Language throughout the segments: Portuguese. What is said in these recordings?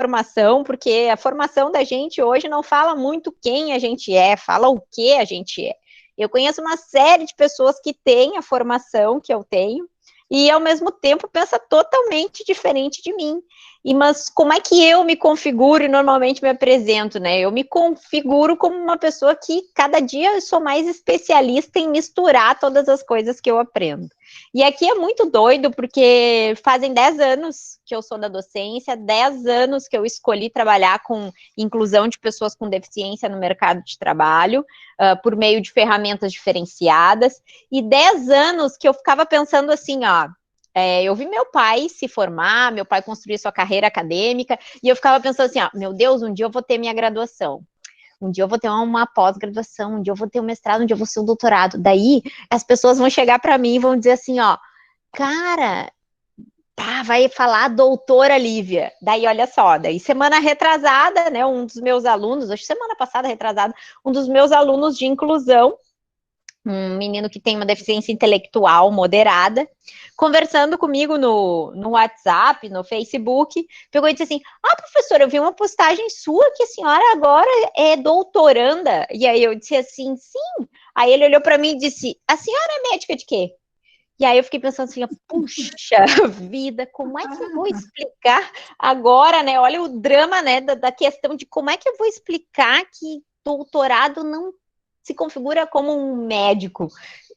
formação, porque a formação da gente hoje não fala muito quem a gente é, fala o que a gente é. Eu conheço uma série de pessoas que têm a formação que eu tenho, e ao mesmo tempo pensa totalmente diferente de mim. Mas como é que eu me configuro e normalmente me apresento, né? Eu me configuro como uma pessoa que cada dia eu sou mais especialista em misturar todas as coisas que eu aprendo. E aqui é muito doido, porque fazem 10 anos que eu sou da docência, 10 anos que eu escolhi trabalhar com inclusão de pessoas com deficiência no mercado de trabalho, por meio de ferramentas diferenciadas, e 10 anos que eu ficava pensando assim, ó, eu vi meu pai se formar, meu pai construir sua carreira acadêmica, e eu ficava pensando assim, ó, meu Deus, um dia eu vou ter minha graduação, um dia eu vou ter uma pós-graduação, um dia eu vou ter um mestrado, um dia eu vou ser um doutorado. Daí as pessoas vão chegar para mim e vão dizer assim, ó, cara, tá, vai falar doutora Lívia. Daí, olha só, daí semana retrasada, né, um dos meus alunos, acho que semana passada retrasada, um dos meus alunos de inclusão, um menino que tem uma deficiência intelectual moderada, conversando comigo no WhatsApp, no Facebook, pegou e disse assim, professora, eu vi uma postagem sua que a senhora agora é doutoranda. E aí eu disse assim, sim. Aí ele olhou para mim e disse, a senhora é médica de quê? E aí eu fiquei pensando assim, puxa vida, como é que eu vou explicar agora, né? Olha o drama, né, da questão de como é que eu vou explicar que doutorado não se configura como um médico.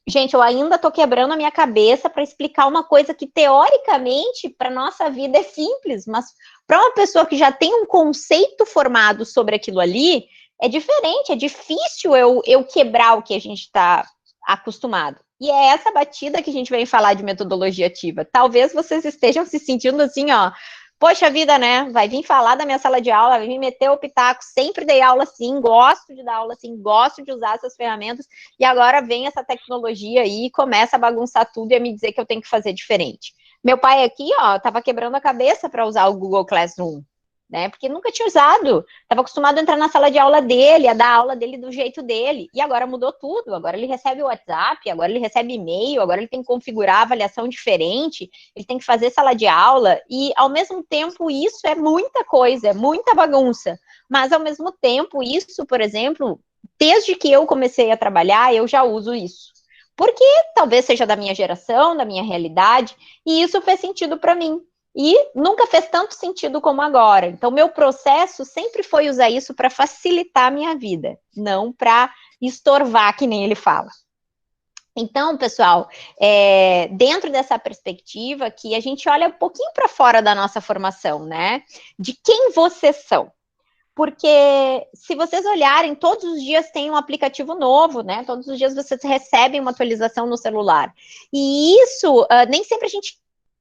Gente, eu ainda estou quebrando a minha cabeça para explicar uma coisa que, teoricamente, para nossa vida é simples, mas para uma pessoa que já tem um conceito formado sobre aquilo ali, é diferente, é difícil eu quebrar o que a gente está acostumado. E é essa batida que a gente vem falar de metodologia ativa. Talvez vocês estejam se sentindo assim, ó, poxa vida, né? Vai vir falar da minha sala de aula, vai vir meter o pitaco. Sempre dei aula assim, gosto de dar aula assim, gosto de usar essas ferramentas. E agora vem essa tecnologia aí e começa a bagunçar tudo e a me dizer que eu tenho que fazer diferente. Meu pai aqui, ó, tava quebrando a cabeça para usar o Google Classroom, né? Porque nunca tinha usado. Estava acostumado a entrar na sala de aula dele, a dar a aula dele do jeito dele. E agora mudou tudo. Agora ele recebe o WhatsApp, agora ele recebe e-mail, agora ele tem que configurar a avaliação diferente, ele tem que fazer sala de aula. E, ao mesmo tempo, isso é muita coisa, é muita bagunça. Mas, ao mesmo tempo, isso, por exemplo, desde que eu comecei a trabalhar, eu já uso isso. Porque talvez seja da minha geração, da minha realidade, e isso fez sentido para mim. E nunca fez tanto sentido como agora. Então, meu processo sempre foi usar isso para facilitar a minha vida, não para estorvar, que nem ele fala. Então, pessoal, dentro dessa perspectiva que a gente olha um pouquinho para fora da nossa formação, né? De quem vocês são. Porque se vocês olharem, todos os dias tem um aplicativo novo, né? Todos os dias vocês recebem uma atualização no celular. E isso, nem sempre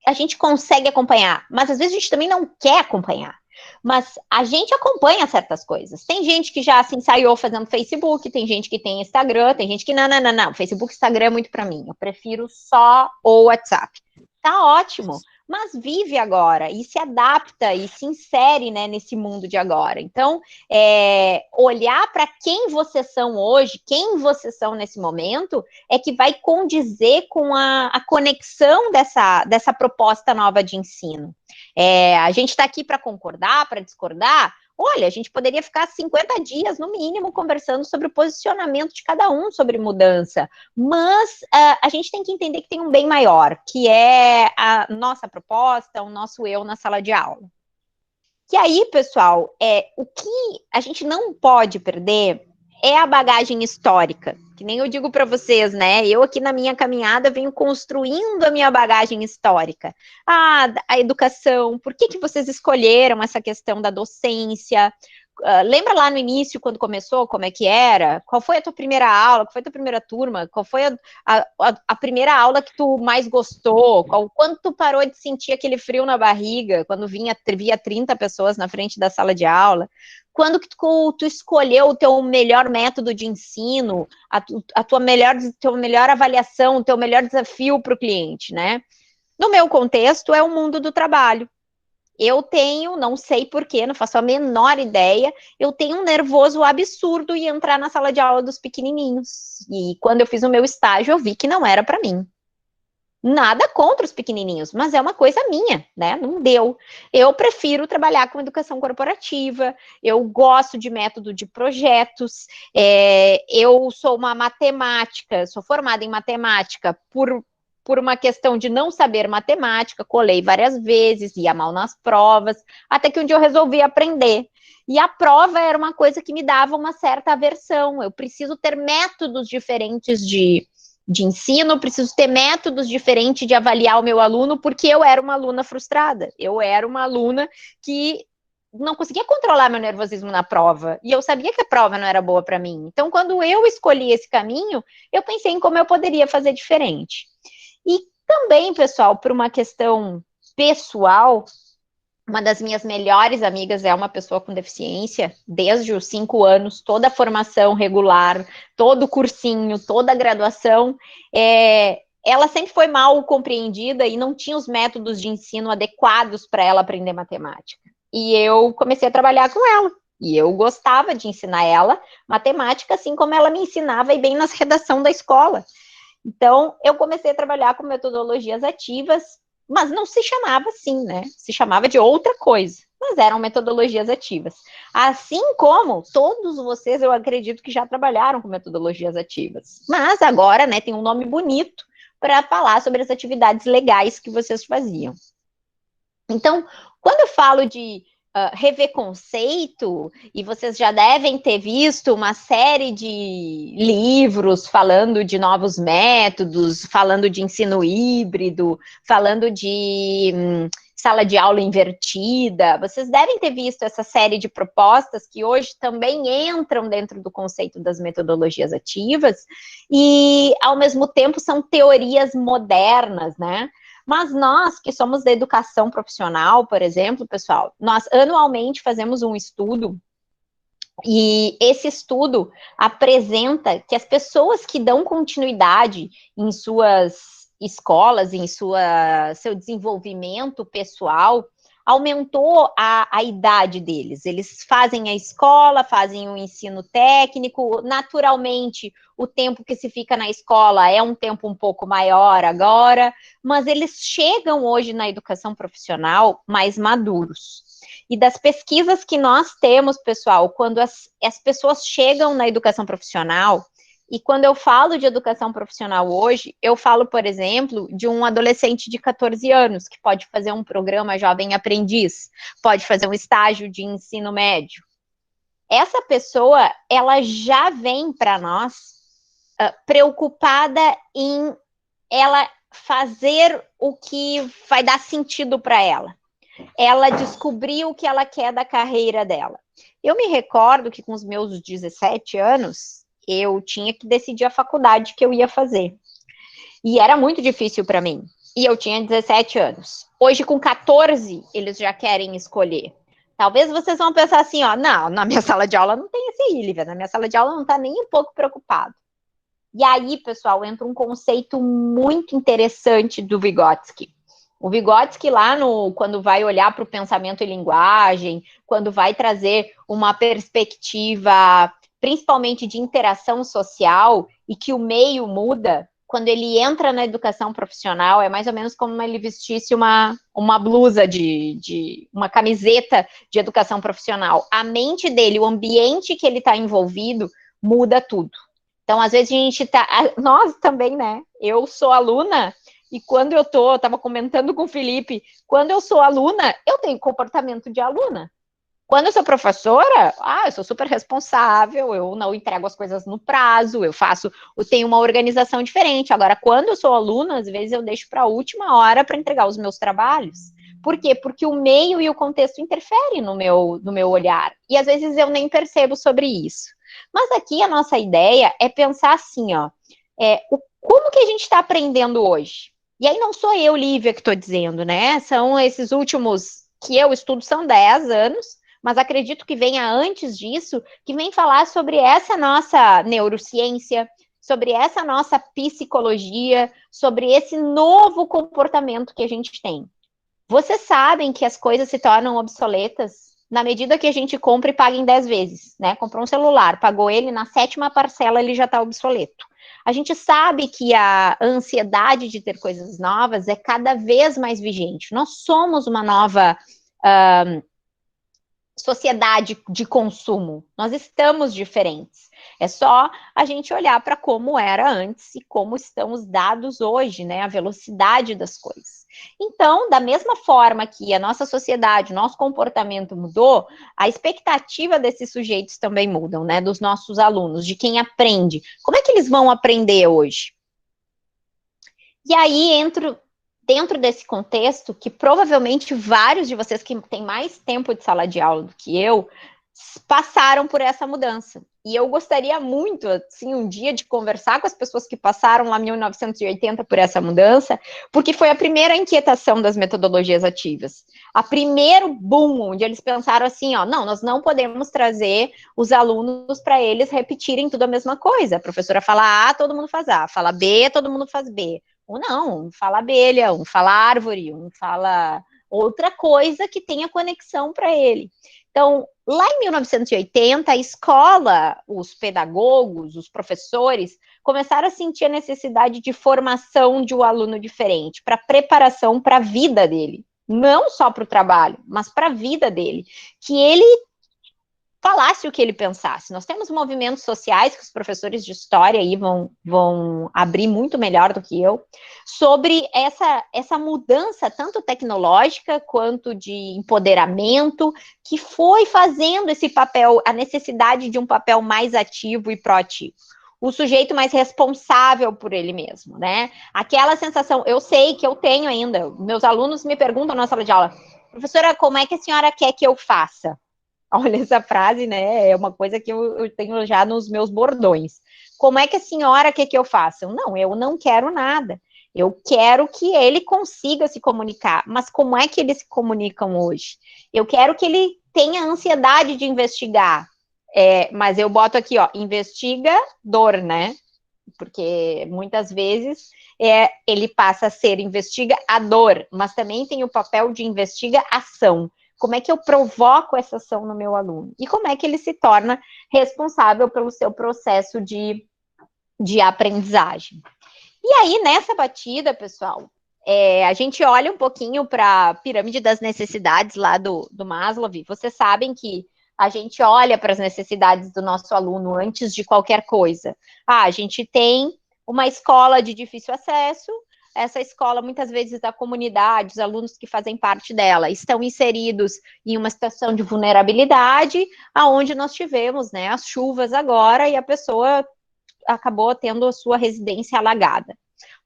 a gente consegue acompanhar, mas às vezes a gente também não quer acompanhar. Mas a gente acompanha certas coisas. Tem gente que já se ensaiou fazendo Facebook, tem gente que tem Instagram, tem gente que não. Facebook e Instagram é muito para mim. Eu prefiro só o WhatsApp. Tá ótimo, mas vive agora e se adapta e se insere, né, nesse mundo de agora. Então, olhar para quem vocês são hoje, quem vocês são nesse momento, é que vai condizer com a conexão dessa proposta nova de ensino. A gente está aqui para concordar, para discordar. Olha, a gente poderia ficar 50 dias, no mínimo, conversando sobre o posicionamento de cada um sobre mudança, mas a gente tem que entender que tem um bem maior, que é a nossa proposta, o nosso eu na sala de aula. Que aí, pessoal, o que a gente não pode perder é a bagagem histórica, que nem eu digo para vocês, né? Eu aqui na minha caminhada venho construindo a minha bagagem histórica. A educação, por que vocês escolheram essa questão da docência? Lembra lá no início, quando começou, como é que era? Qual foi a tua primeira aula? Qual foi a tua primeira turma? Qual foi a primeira aula que tu mais gostou? Quando tu parou de sentir aquele frio na barriga, quando via 30 pessoas na frente da sala de aula? Quando que tu escolheu o teu melhor método de ensino, a tua melhor avaliação, o teu melhor desafio para o cliente, né? No meu contexto, é o mundo do trabalho. Eu tenho, não sei porquê, não faço a menor ideia, eu tenho um nervoso absurdo em entrar na sala de aula dos pequenininhos. E quando eu fiz o meu estágio, eu vi que não era para mim. Nada contra os pequenininhos, mas é uma coisa minha, né? Não deu. Eu prefiro trabalhar com educação corporativa, eu gosto de método de projetos, eu sou uma matemática, sou formada em matemática por uma questão de não saber matemática, colei várias vezes, ia mal nas provas, até que um dia eu resolvi aprender. E a prova era uma coisa que me dava uma certa aversão. Eu preciso ter métodos diferentes de ensino, preciso ter métodos diferentes de avaliar o meu aluno, porque eu era uma aluna frustrada. Eu era uma aluna que não conseguia controlar meu nervosismo na prova. E eu sabia que a prova não era boa para mim. Então, quando eu escolhi esse caminho, eu pensei em como eu poderia fazer diferente. E também, pessoal, por uma questão pessoal, uma das minhas melhores amigas é uma pessoa com deficiência, desde os 5 anos, toda a formação regular, todo o cursinho, toda a graduação, ela sempre foi mal compreendida e não tinha os métodos de ensino adequados para ela aprender matemática. E eu comecei a trabalhar com ela. E eu gostava de ensinar ela matemática, assim como ela me ensinava e bem nas redação da escola. Então, eu comecei a trabalhar com metodologias ativas, mas não se chamava assim, né? Se chamava de outra coisa, mas eram metodologias ativas. Assim como todos vocês, eu acredito que já trabalharam com metodologias ativas. Mas agora, né, tem um nome bonito para falar sobre as atividades legais que vocês faziam. Então, quando eu falo de rever conceito, e vocês já devem ter visto uma série de livros falando de novos métodos, falando de ensino híbrido, falando de sala de aula invertida, vocês devem ter visto essa série de propostas que hoje também entram dentro do conceito das metodologias ativas, e ao mesmo tempo são teorias modernas, né? Mas nós, que somos da educação profissional, por exemplo, pessoal, nós anualmente fazemos um estudo e esse estudo apresenta que as pessoas que dão continuidade em suas escolas, em seu desenvolvimento pessoal, aumentou a idade deles. Eles fazem a escola, fazem o ensino técnico, naturalmente o tempo que se fica na escola é um tempo um pouco maior agora, mas eles chegam hoje na educação profissional mais maduros. E das pesquisas que nós temos, pessoal, quando as pessoas chegam na educação profissional, e quando eu falo de educação profissional hoje, eu falo, por exemplo, de um adolescente de 14 anos, que pode fazer um programa Jovem Aprendiz, pode fazer um estágio de ensino médio. Essa pessoa, ela já vem para nós preocupada em ela fazer o que vai dar sentido para ela. Ela descobriu o que ela quer da carreira dela. Eu me recordo que com os meus 17 anos, eu tinha que decidir a faculdade que eu ia fazer. E era muito difícil para mim. E eu tinha 17 anos. Hoje, com 14, eles já querem escolher. Talvez vocês vão pensar assim, ó, não, na minha sala de aula não tem esse Lívia, na minha sala de aula não está nem um pouco preocupado. E aí, pessoal, entra um conceito muito interessante do Vygotsky. O Vygotsky lá, quando vai olhar para o pensamento e linguagem, quando vai trazer uma perspectiva, principalmente de interação social, e que o meio muda, quando ele entra na educação profissional, é mais ou menos como ele vestisse uma blusa uma camiseta de educação profissional. A mente dele, o ambiente que ele está envolvido, muda tudo. Então, às vezes a gente nós também, né? Eu sou aluna e quando eu estava comentando com o Felipe, quando eu sou aluna, eu tenho comportamento de aluna. Quando eu sou professora, eu sou super responsável, eu não entrego as coisas no prazo, eu tenho uma organização diferente. Agora, quando eu sou aluna, às vezes eu deixo para a última hora para entregar os meus trabalhos. Por quê? Porque o meio e o contexto interferem no meu olhar. E às vezes eu nem percebo sobre isso. Mas aqui a nossa ideia é pensar assim, ó, como que a gente está aprendendo hoje? E aí não sou eu, Lívia, que estou dizendo, né? São esses últimos que eu estudo, são 10 anos, mas acredito que venha antes disso, que vem falar sobre essa nossa neurociência, sobre essa nossa psicologia, sobre esse novo comportamento que a gente tem. Vocês sabem que as coisas se tornam obsoletas na medida que a gente compra e paga em 10 vezes, né? Comprou um celular, pagou ele, na 7ª parcela ele já está obsoleto. A gente sabe que a ansiedade de ter coisas novas é cada vez mais vigente. Nós somos uma nova sociedade de consumo. Nós estamos diferentes. É só a gente olhar para como era antes e como estão os dados hoje, né? A velocidade das coisas. Então, da mesma forma que a nossa sociedade, o nosso comportamento mudou, a expectativa desses sujeitos também mudam, né? Dos nossos alunos, de quem aprende. Como é que eles vão aprender hoje? E aí entro dentro desse contexto, que provavelmente vários de vocês que têm mais tempo de sala de aula do que eu, passaram por essa mudança. E eu gostaria muito, assim, um dia de conversar com as pessoas que passaram lá em 1980 por essa mudança, porque foi a primeira inquietação das metodologias ativas. A primeiro boom, onde eles pensaram assim, ó, não, nós não podemos trazer os alunos para eles repetirem tudo a mesma coisa. A professora fala A, todo mundo faz A. Fala B, todo mundo faz B. Ou não, um fala abelha, um fala árvore, um fala outra coisa que tenha conexão para ele. Então, lá em 1980, a escola, os pedagogos, os professores, começaram a sentir a necessidade de formação de um aluno diferente, para preparação para a vida dele. Não só para o trabalho, mas para a vida dele. Que ele falasse o que ele pensasse. Nós temos movimentos sociais que os professores de história aí vão abrir muito melhor do que eu, sobre essa mudança tanto tecnológica quanto de empoderamento, que foi fazendo esse papel, a necessidade de um papel mais ativo e proativo. O sujeito mais responsável por ele mesmo, né? Aquela sensação, eu sei que eu tenho ainda, meus alunos me perguntam na sala de aula, professora, como é que a senhora quer que eu faça? Olha, essa frase, né, é uma coisa que eu tenho já nos meus bordões. Como é que a senhora quer que eu faça? Não, eu não quero nada. Eu quero que ele consiga se comunicar. Mas como é que eles se comunicam hoje? Eu quero que ele tenha ansiedade de investigar. Mas eu boto aqui, ó, investigador, né? Porque muitas vezes ele passa a ser investigador, mas também tem o papel de investigação. Como é que eu provoco essa ação no meu aluno? E como é que ele se torna responsável pelo seu processo de aprendizagem? E aí, nessa batida, pessoal, a gente olha um pouquinho para a pirâmide das necessidades lá do Maslow. Vocês sabem que a gente olha para as necessidades do nosso aluno antes de qualquer coisa. A gente tem uma escola de difícil acesso, essa escola, muitas vezes, da comunidade, os alunos que fazem parte dela, estão inseridos em uma situação de vulnerabilidade, aonde nós tivemos, né, as chuvas agora, e a pessoa acabou tendo a sua residência alagada.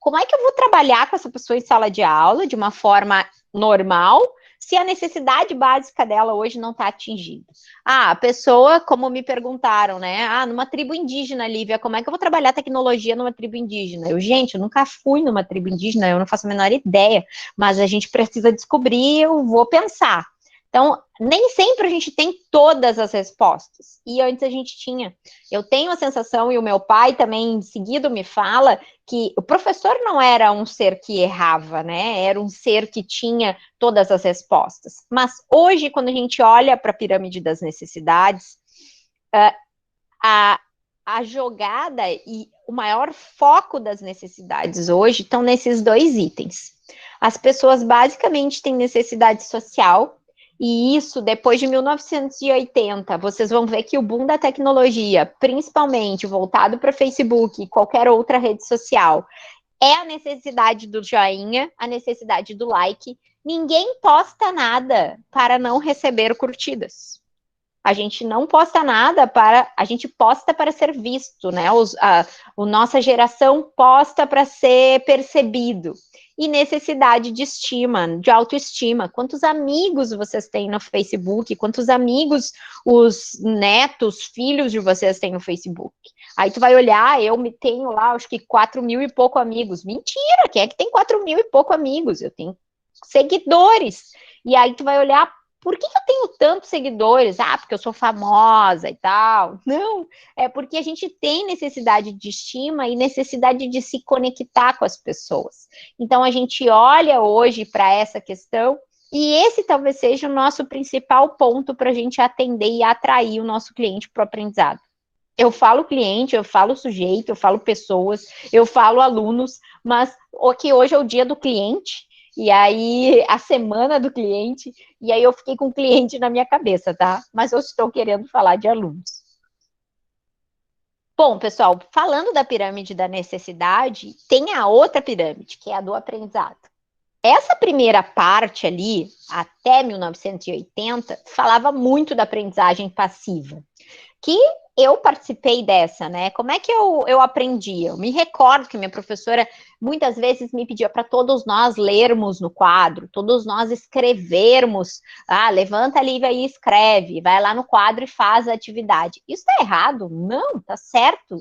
Como é que eu vou trabalhar com essa pessoa em sala de aula, de uma forma normal, se a necessidade básica dela hoje não está atingida? A pessoa, como me perguntaram, né? Numa tribo indígena, Lívia, como é que eu vou trabalhar tecnologia numa tribo indígena? Gente, eu nunca fui numa tribo indígena, eu não faço a menor ideia, mas a gente precisa descobrir, eu vou pensar. Então, nem sempre a gente tem todas as respostas. E antes a gente tinha. Eu tenho a sensação, e o meu pai também, em seguida, me fala, que o professor não era um ser que errava, né? Era um ser que tinha todas as respostas. Mas hoje, quando a gente olha para a pirâmide das necessidades, a jogada e o maior foco das necessidades hoje estão nesses dois itens. As pessoas basicamente têm necessidade social, e isso, depois de 1980, vocês vão ver que o boom da tecnologia, principalmente voltado para Facebook e qualquer outra rede social, é a necessidade do joinha, a necessidade do like. Ninguém posta nada para não receber curtidas. A gente não posta nada a gente posta para ser visto, né? A nossa geração posta para ser percebido. E necessidade de estima, de autoestima. Quantos amigos vocês têm no Facebook? Quantos amigos os netos, filhos de vocês têm no Facebook? Aí tu vai olhar, eu me tenho lá, acho que 4 mil e pouco amigos. Mentira, quem é que tem 4 mil e pouco amigos? Eu tenho seguidores. E aí tu vai olhar, por que eu tenho tantos seguidores? Porque eu sou famosa e tal. Não, é porque a gente tem necessidade de estima e necessidade de se conectar com as pessoas. Então, a gente olha hoje para essa questão e esse talvez seja o nosso principal ponto para a gente atender e atrair o nosso cliente para o aprendizado. Eu falo cliente, eu falo sujeito, eu falo pessoas, eu falo alunos, mas o que hoje é o dia do cliente, e aí a semana do cliente, e aí eu fiquei com o cliente na minha cabeça, tá? Mas eu estou querendo falar de alunos. Bom, pessoal, falando da pirâmide da necessidade, tem a outra pirâmide, que é a do aprendizado. Essa primeira parte ali, até 1980, falava muito da aprendizagem passiva, que eu participei dessa, né? Como é que eu aprendi? Eu me recordo que minha professora muitas vezes me pedia para todos nós lermos no quadro, todos nós escrevermos. Ah, levanta ali e escreve, vai lá no quadro e faz a atividade. Isso está errado? Não, tá certo.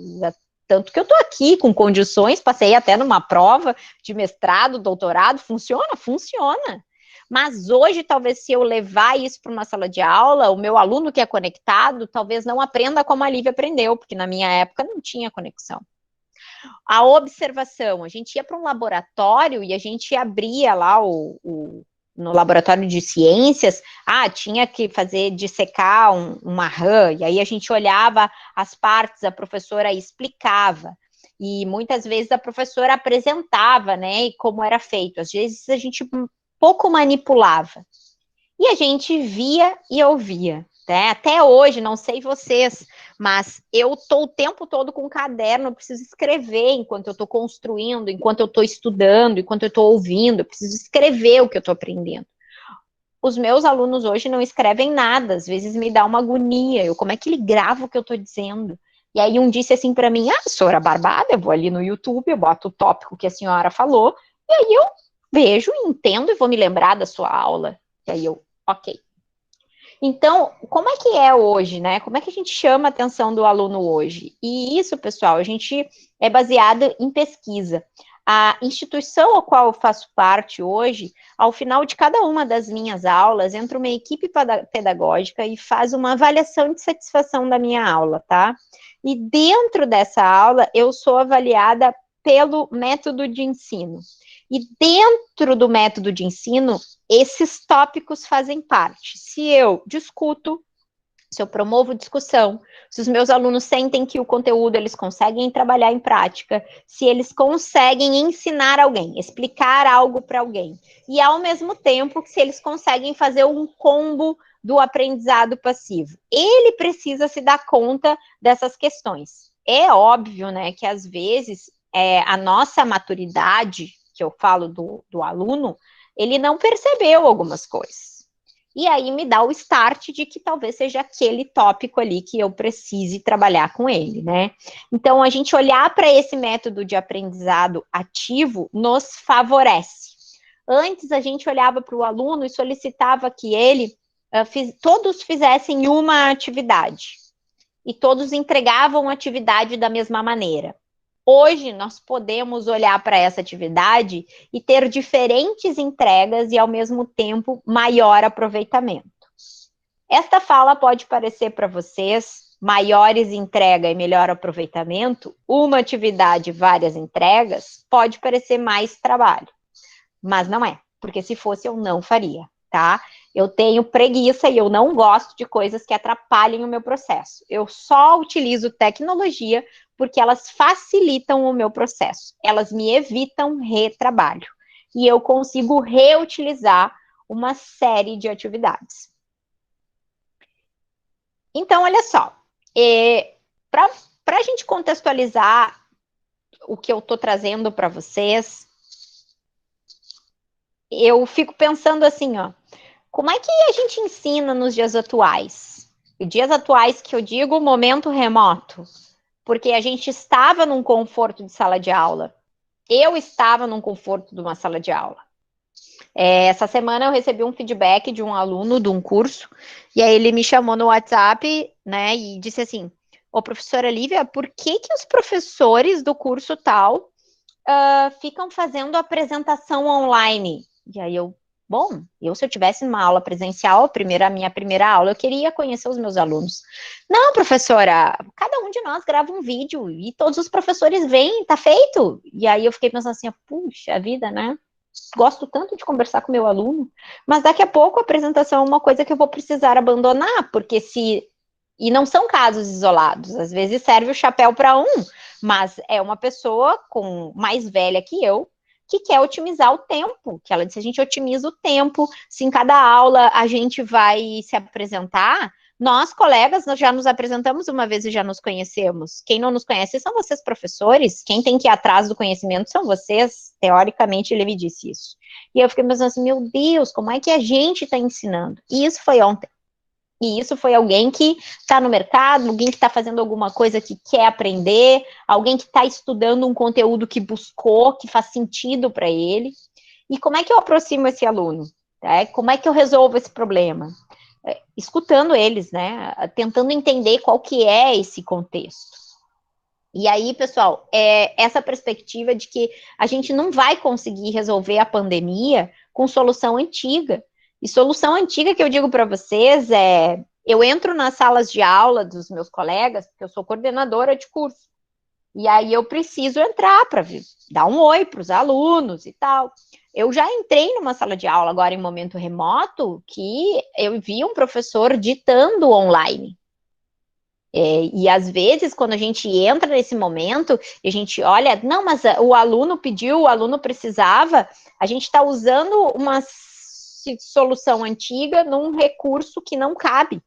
Tanto que eu estou aqui com condições, passei até numa prova de mestrado, doutorado, funciona? Funciona. Mas hoje, talvez, se eu levar isso para uma sala de aula, o meu aluno que é conectado, talvez não aprenda como a Lívia aprendeu, porque na minha época não tinha conexão. A observação, a gente ia para um laboratório e a gente abria lá no laboratório de ciências, tinha que fazer, dissecar uma rã, e aí a gente olhava as partes, a professora explicava, e muitas vezes a professora apresentava, né, como era feito, às vezes a gente pouco manipulava, e a gente via e ouvia, né? Até hoje, não sei vocês, mas eu estou o tempo todo com um caderno, eu preciso escrever enquanto eu estou construindo, enquanto eu estou estudando, enquanto eu estou ouvindo, eu preciso escrever o que eu estou aprendendo. Os meus alunos hoje não escrevem nada, às vezes me dá uma agonia, como é que ele grava o que eu estou dizendo? E aí um disse assim para mim, senhora Barbada, eu vou ali no YouTube, eu boto o tópico que a senhora falou, e aí eu vejo, entendo e vou me lembrar da sua aula. E aí eu, ok. Então, como é que é hoje, né? Como é que a gente chama a atenção do aluno hoje? E isso, pessoal, a gente é baseado em pesquisa. A instituição a qual eu faço parte hoje, ao final de cada uma das minhas aulas, entra uma equipe pedagógica e faz uma avaliação de satisfação da minha aula, tá? E dentro dessa aula, eu sou avaliada pelo método de ensino. E dentro do método de ensino, esses tópicos fazem parte. Se eu discuto, se eu promovo discussão, se os meus alunos sentem que o conteúdo eles conseguem trabalhar em prática, se eles conseguem ensinar alguém, explicar algo para alguém, e ao mesmo tempo se eles conseguem fazer um combo do aprendizado passivo. Ele precisa se dar conta dessas questões. É óbvio, né, que às vezes a nossa maturidade, que eu falo do aluno, ele não percebeu algumas coisas. E aí me dá o start de que talvez seja aquele tópico ali que eu precise trabalhar com ele, né? Então, a gente olhar para esse método de aprendizado ativo nos favorece. Antes, a gente olhava para o aluno e solicitava que ele, todos fizessem uma atividade. E todos entregavam a atividade da mesma maneira. Hoje, nós podemos olhar para essa atividade e ter diferentes entregas e, ao mesmo tempo, maior aproveitamento. Esta fala pode parecer para vocês maiores entrega e melhor aproveitamento, uma atividade, várias entregas, pode parecer mais trabalho, mas não é, porque se fosse eu não faria, tá? Eu tenho preguiça e eu não gosto de coisas que atrapalhem o meu processo. Eu só utilizo tecnologia porque elas facilitam o meu processo. Elas me evitam retrabalho. E eu consigo reutilizar uma série de atividades. Então, olha só. Para a gente contextualizar o que eu estou trazendo para vocês, eu fico pensando assim, ó. Como é que a gente ensina nos dias atuais? E dias atuais que eu digo momento remoto, porque a gente estava num conforto de sala de aula. Eu estava num conforto de uma sala de aula. Essa semana eu recebi um feedback de um aluno de um curso, e aí ele me chamou no WhatsApp, né, e disse assim, ô professora Lívia, por que os professores do curso tal ficam fazendo apresentação online? E aí bom, se eu tivesse uma aula presencial, a minha primeira aula, eu queria conhecer os meus alunos. Não, professora, cada um de nós grava um vídeo e todos os professores veem, tá feito. E aí eu fiquei pensando assim, puxa vida, né? Gosto tanto de conversar com meu aluno, mas daqui a pouco a apresentação é uma coisa que eu vou precisar abandonar, porque se E não são casos isolados, às vezes serve o chapéu para um, mas é uma pessoa mais velha que eu, que quer otimizar o tempo, que ela disse, a gente otimiza o tempo, se em cada aula a gente vai se apresentar, nós, colegas, nós já nos apresentamos uma vez e já nos conhecemos. Quem não nos conhece são vocês, professores. Quem tem que ir atrás do conhecimento são vocês. Teoricamente, ele me disse isso. E eu fiquei pensando assim, meu Deus, como é que a gente está ensinando? E isso foi ontem. E isso foi alguém que está no mercado, alguém que está fazendo alguma coisa que quer aprender, alguém que está estudando um conteúdo que buscou, que faz sentido para ele. E como é que eu aproximo esse aluno? Como é que eu resolvo esse problema? Escutando eles, né? Tentando entender qual que é esse contexto. E aí, pessoal, essa perspectiva de que a gente não vai conseguir resolver a pandemia com solução antiga. E solução antiga que eu digo para vocês eu entro nas salas de aula dos meus colegas, porque eu sou coordenadora de curso. E aí eu preciso entrar para dar um oi para os alunos e tal. Eu já entrei numa sala de aula agora em momento remoto que eu vi um professor ditando online. E às vezes, quando a gente entra nesse momento, e a gente olha, não, mas o aluno pediu, o aluno precisava, a gente está usando uma solução antiga num recurso que não cabe.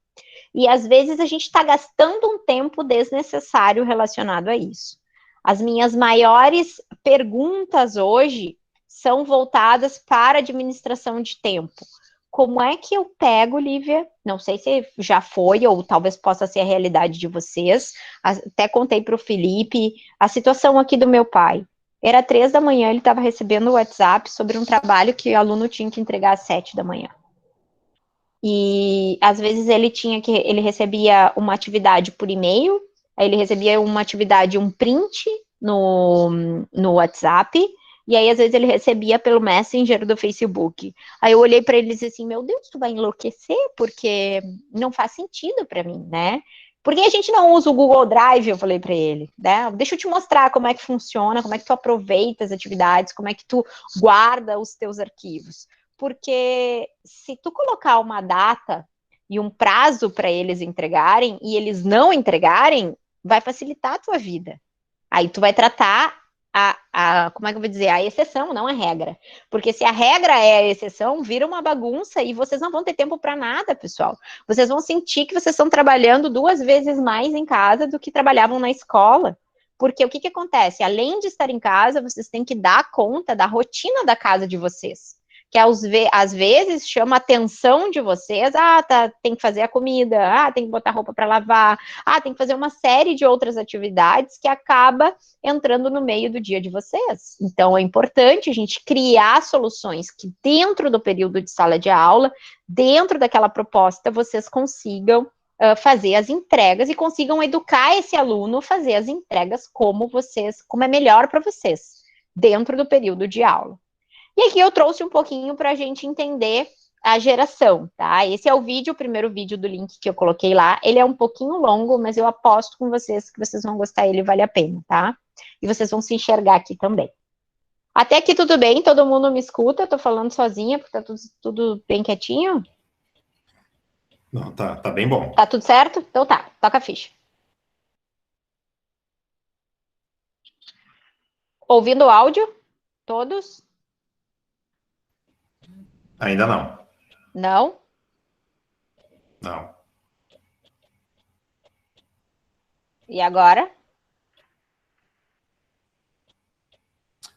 E às vezes a gente está gastando um tempo desnecessário relacionado a isso. As minhas maiores perguntas hoje são voltadas para a administração de tempo. Como é que eu pego, Lívia? Não sei se já foi, ou talvez possa ser a realidade de vocês. Até contei para o Felipe a situação aqui do meu pai. Era 3 da manhã, ele estava recebendo o WhatsApp sobre um trabalho que o aluno tinha que entregar às 7 da manhã. E às vezes ele recebia uma atividade por e-mail, aí ele recebia uma atividade, um print no WhatsApp, e aí às vezes ele recebia pelo Messenger do Facebook. Aí eu olhei para ele e disse assim, meu Deus, tu vai enlouquecer, porque não faz sentido para mim, né? Por que a gente não usa o Google Drive? Eu falei para ele, né? Deixa eu te mostrar como é que funciona, como é que tu aproveita as atividades, como é que tu guarda os teus arquivos. Porque se tu colocar uma data e um prazo para eles entregarem e eles não entregarem, vai facilitar a tua vida. Aí tu vai tratar como é que eu vou dizer, a exceção, não a regra. Porque se a regra é a exceção, vira uma bagunça e vocês não vão ter tempo para nada, pessoal. Vocês vão sentir que vocês estão trabalhando 2 vezes mais em casa do que trabalhavam na escola. Porque o que acontece? Além de estar em casa, vocês têm que dar conta da rotina da casa de vocês. Que às vezes chama a atenção de vocês, tem que fazer a comida, tem que botar roupa para lavar, tem que fazer uma série de outras atividades que acaba entrando no meio do dia de vocês. Então, é importante a gente criar soluções que dentro do período de sala de aula, dentro daquela proposta, vocês consigam fazer as entregas e consigam educar esse aluno a fazer as entregas como é melhor para vocês, dentro do período de aula. E aqui eu trouxe um pouquinho para a gente entender a geração, tá? Esse é o primeiro vídeo do link que eu coloquei lá. Ele é um pouquinho longo, mas eu aposto com vocês que vocês vão gostar, ele vale a pena, tá? E vocês vão se enxergar aqui também. Até aqui tudo bem? Todo mundo me escuta? Eu tô falando sozinha, porque tá tudo bem quietinho? Não, tá bem bom. Tá tudo certo? Então tá, toca a ficha. Ouvindo o áudio? Todos? Ainda não. Não? Não. E agora?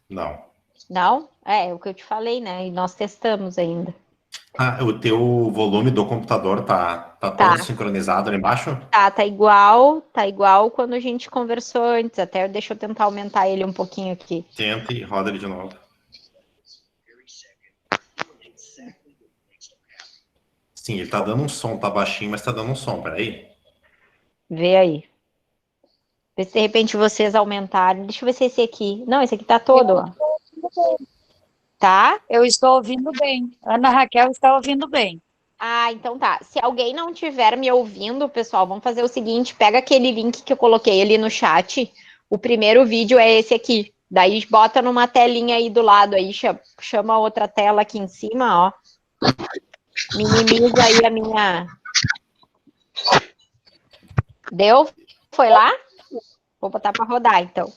Não. Não? É o que eu te falei, né? E nós testamos ainda. O teu volume do computador tá todo sincronizado ali embaixo? Tá igual quando a gente conversou antes, deixa eu tentar aumentar ele um pouquinho aqui. Tenta e roda ele de novo. Sim, ele tá dando um som, tá baixinho, mas tá dando um som, peraí. Vê aí. Vê se de repente vocês aumentarem. Deixa eu ver se esse aqui. Não, esse aqui tá todo, ó. Tá? Eu estou ouvindo bem. Ana Raquel está ouvindo bem. Então tá. Se alguém não estiver me ouvindo, pessoal, vamos fazer o seguinte: pega aquele link que eu coloquei ali no chat. O primeiro vídeo é esse aqui. Daí bota numa telinha aí do lado aí, chama outra tela aqui em cima, ó. Minimiza aí a minha. Deu? Foi lá? Vou botar para rodar, então.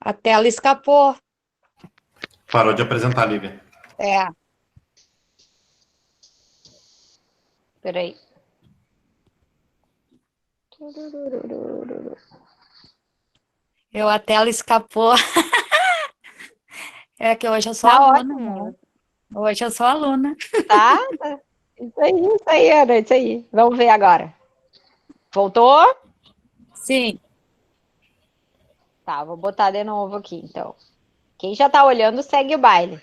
A tela escapou. Parou de apresentar, Lívia. É. Peraí. A tela escapou. É que hoje eu sou Tá aluna, ótimo. né? Hoje eu sou aluna. Tá? Isso aí, Ana, isso aí. Vamos ver agora. Voltou? Sim. Tá, vou botar de novo aqui, então. Quem já tá olhando, segue o baile.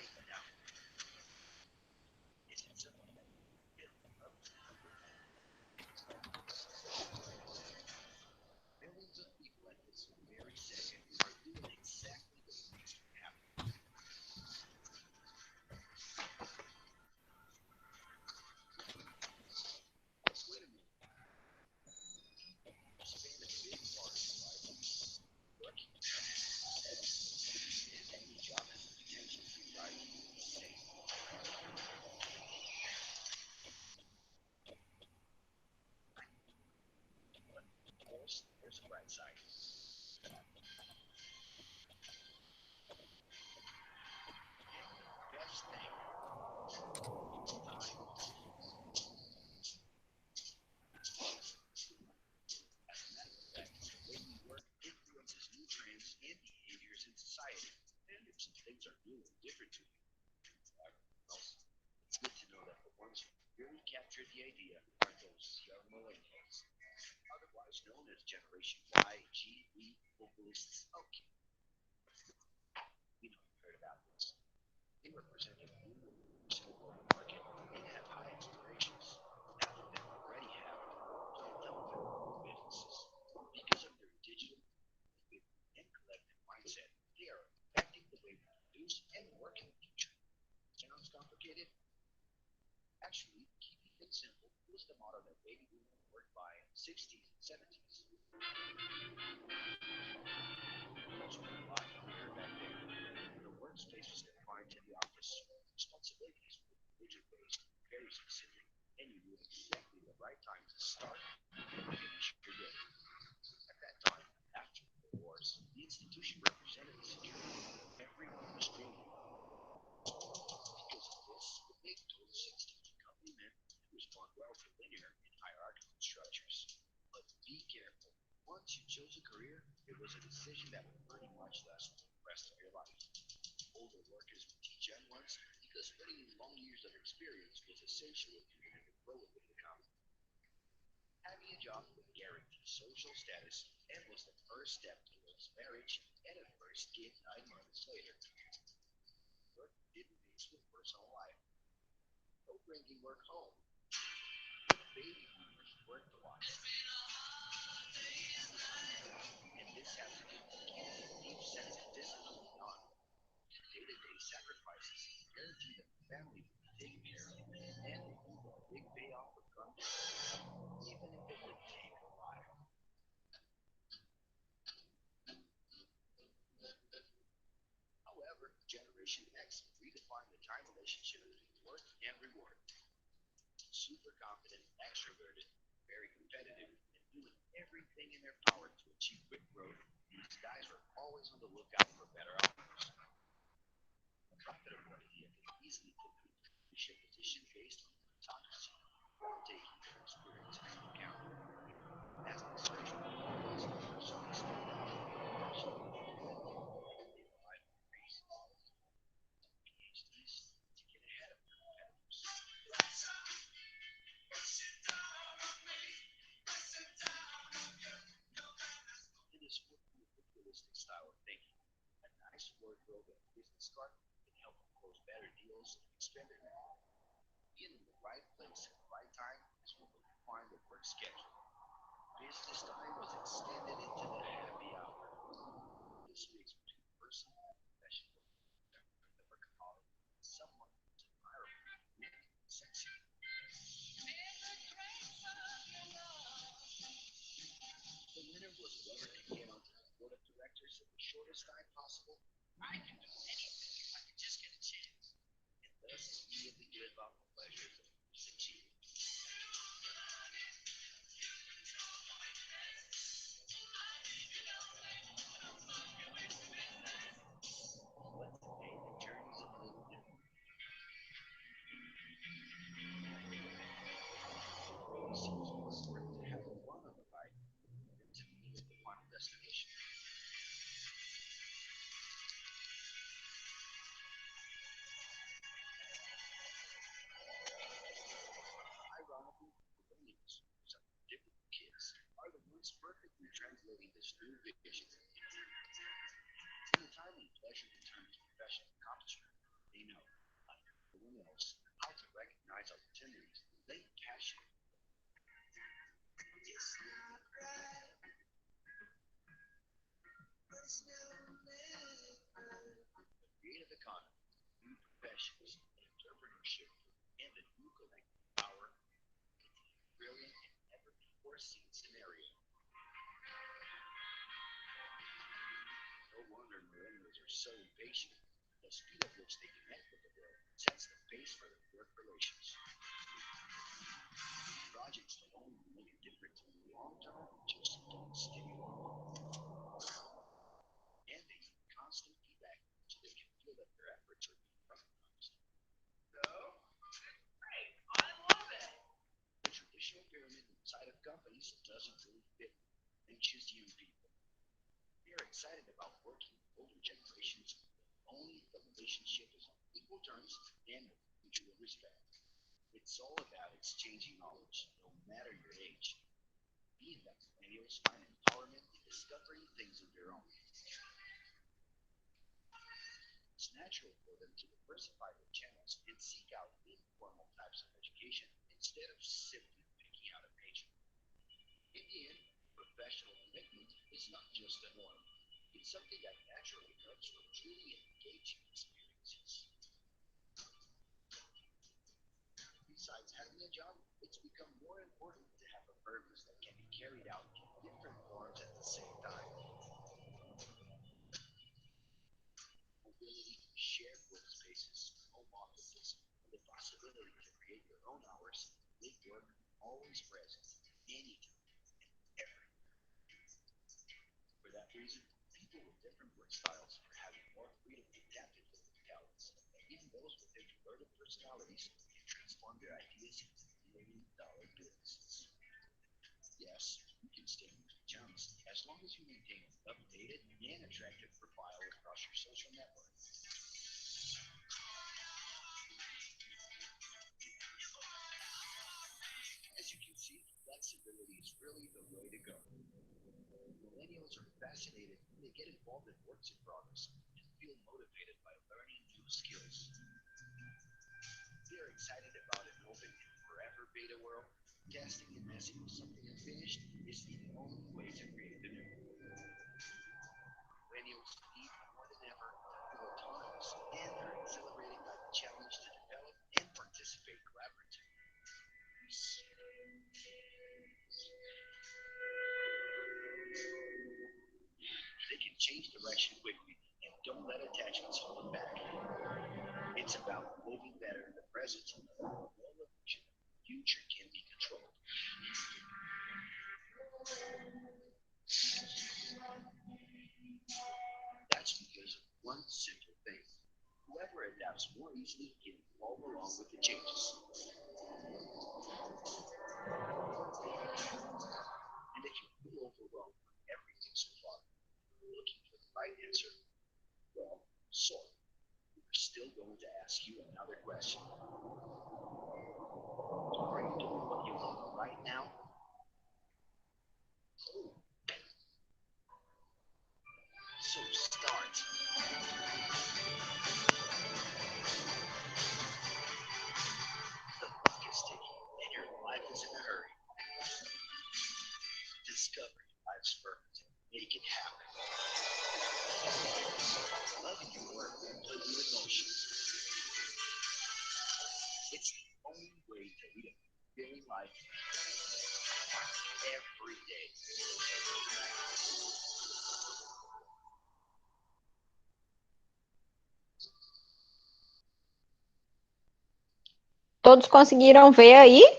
Todos conseguiram ver aí?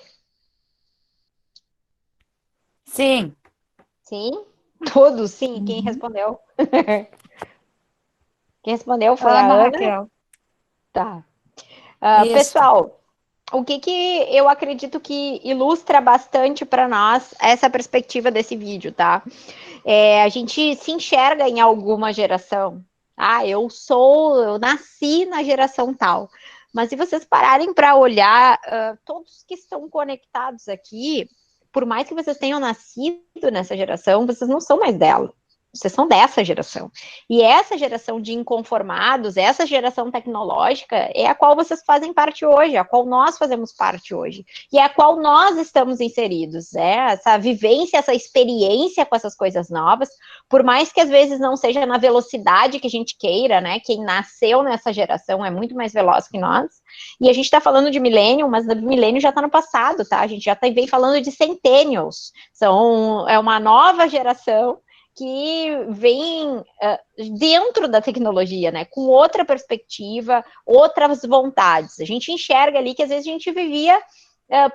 Sim. Sim? Todos, sim. Quem Uhum. respondeu? Quem respondeu foi a Ana Ana. Raquel. Tá. Isso. Pessoal, o que eu acredito que ilustra bastante para nós essa perspectiva desse vídeo, tá? A gente se enxerga em alguma geração. Ah, eu nasci na geração tal. Mas se vocês pararem para olhar, todos que estão conectados aqui, por mais que vocês tenham nascido nessa geração, vocês não são mais dela. Vocês são dessa geração. E essa geração de inconformados, essa geração tecnológica, é a qual vocês fazem parte hoje, a qual nós fazemos parte hoje. E é a qual nós estamos inseridos. Essa vivência, essa experiência com essas coisas novas, por mais que às vezes não seja na velocidade que a gente queira, né? Quem nasceu nessa geração é muito mais veloz que nós. E a gente está falando de milênio, mas o milênio já está no passado, tá? A gente já vem falando de centennials. É uma nova geração que vem dentro da tecnologia, né, com outra perspectiva, outras vontades. A gente enxerga ali que às vezes a gente vivia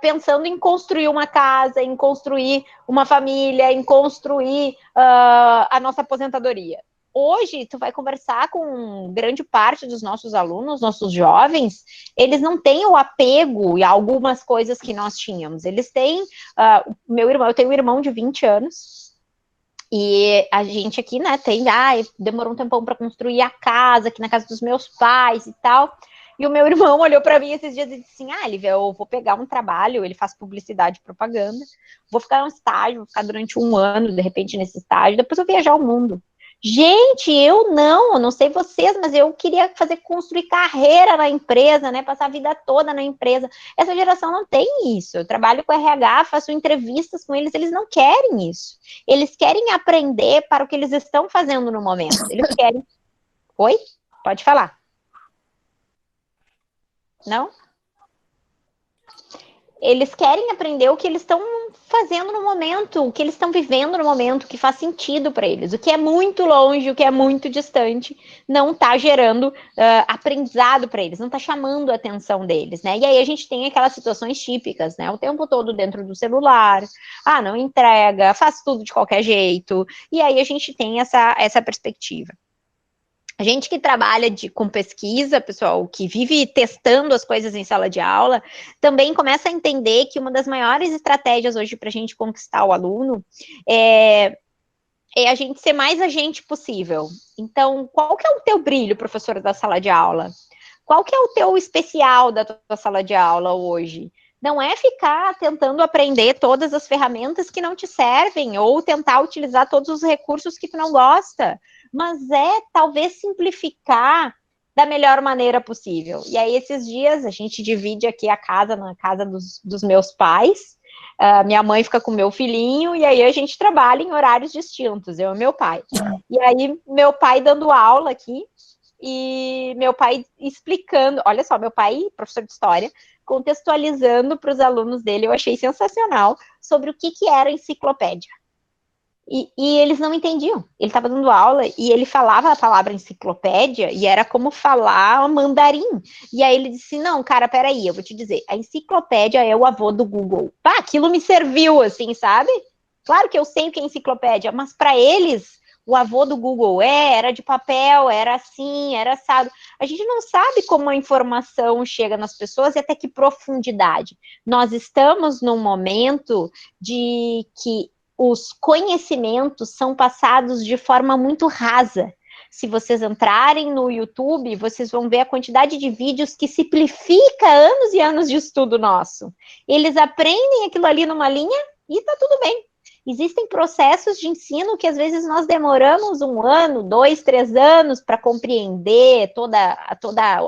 pensando em construir uma casa, em construir uma família, em construir a nossa aposentadoria. Hoje, tu vai conversar com grande parte dos nossos alunos, nossos jovens, eles não têm o apego a algumas coisas que nós tínhamos. Eles têm, eu tenho um irmão de 20 anos, e a gente aqui, né, demorou um tempão para construir a casa, aqui na casa dos meus pais e tal. E o meu irmão olhou para mim esses dias e disse assim: Lívia, eu vou pegar um trabalho, ele faz publicidade e propaganda, vou ficar um estágio, vou ficar durante 1 ano, de repente, nesse estágio, depois eu vou viajar o mundo. Gente, eu não sei vocês, mas eu queria construir carreira na empresa, né? Passar a vida toda na empresa. Essa geração não tem isso. Eu trabalho com RH, faço entrevistas com eles não querem isso. Eles querem aprender para o que eles estão fazendo no momento. Eles querem. Oi? Pode falar. Não? Eles querem aprender o que eles estão fazendo no momento, o que eles estão vivendo no momento, o que faz sentido para eles. O que é muito longe, o que é muito distante, não está gerando aprendizado para eles, não está chamando a atenção deles, né? E aí a gente tem aquelas situações típicas, né? O tempo todo dentro do celular, não entrega, faz tudo de qualquer jeito. E aí a gente tem essa perspectiva. A gente que trabalha com pesquisa, pessoal, que vive testando as coisas em sala de aula, também começa a entender que uma das maiores estratégias hoje para a gente conquistar o aluno é a gente ser mais agente possível. Então, qual que é o teu brilho, professora da sala de aula? Qual que é o teu especial da tua sala de aula hoje? Não é ficar tentando aprender todas as ferramentas que não te servem ou tentar utilizar todos os recursos que tu não gosta, mas talvez simplificar da melhor maneira possível. E aí, esses dias, a gente divide aqui a casa na casa dos meus pais, minha mãe fica com meu filhinho, e aí a gente trabalha em horários distintos, eu e meu pai. E aí, meu pai dando aula aqui, e meu pai explicando, olha só, meu pai, professor de história, contextualizando para os alunos dele, eu achei sensacional, sobre o que era enciclopédia. E eles não entendiam. Ele estava dando aula e ele falava a palavra enciclopédia e era como falar mandarim. E aí ele disse, não, cara, peraí, eu vou te dizer, a enciclopédia é o avô do Google. Pá, aquilo me serviu, assim, sabe? Claro que eu sei o que é enciclopédia, mas para eles, o avô do Google era de papel, era assim, era assado. A gente não sabe como a informação chega nas pessoas e até que profundidade. Nós estamos num momento de que os conhecimentos são passados de forma muito rasa. Se vocês entrarem no YouTube, vocês vão ver a quantidade de vídeos que simplifica anos e anos de estudo nosso. Eles aprendem aquilo ali numa linha e tá tudo bem. Existem processos de ensino que às vezes nós demoramos 1 ano, 2, 3 anos para compreender toda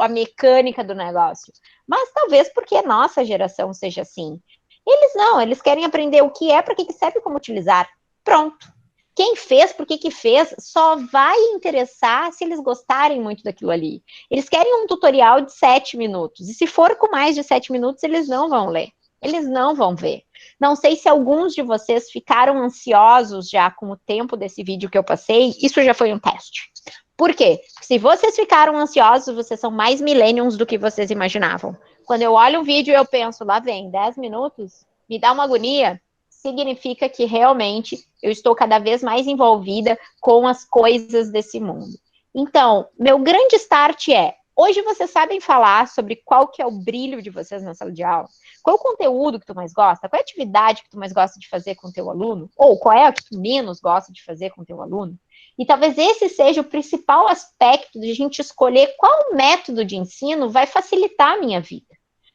a mecânica do negócio. Mas talvez porque a nossa geração seja assim. Eles não, eles querem aprender o que é, para que serve, como utilizar. Pronto. Quem fez, por que fez, só vai interessar se eles gostarem muito daquilo ali. Eles querem um tutorial de 7 minutos. E se for com mais de 7 minutos, eles não vão ler. Eles não vão ver. Não sei se alguns de vocês ficaram ansiosos já com o tempo desse vídeo que eu passei. Isso já foi um teste. Por quê? Se vocês ficaram ansiosos, vocês são mais millennials do que vocês imaginavam. Quando eu olho um vídeo e eu penso, lá vem, 10 minutos, me dá uma agonia, significa que realmente eu estou cada vez mais envolvida com as coisas desse mundo. Então, meu grande start é, hoje vocês sabem falar sobre qual que é o brilho de vocês na sala de aula? Qual é o conteúdo que tu mais gosta? Qual é a atividade que tu mais gosta de fazer com o teu aluno? Ou qual é a que tu menos gosta de fazer com o teu aluno? E talvez esse seja o principal aspecto de a gente escolher qual método de ensino vai facilitar a minha vida.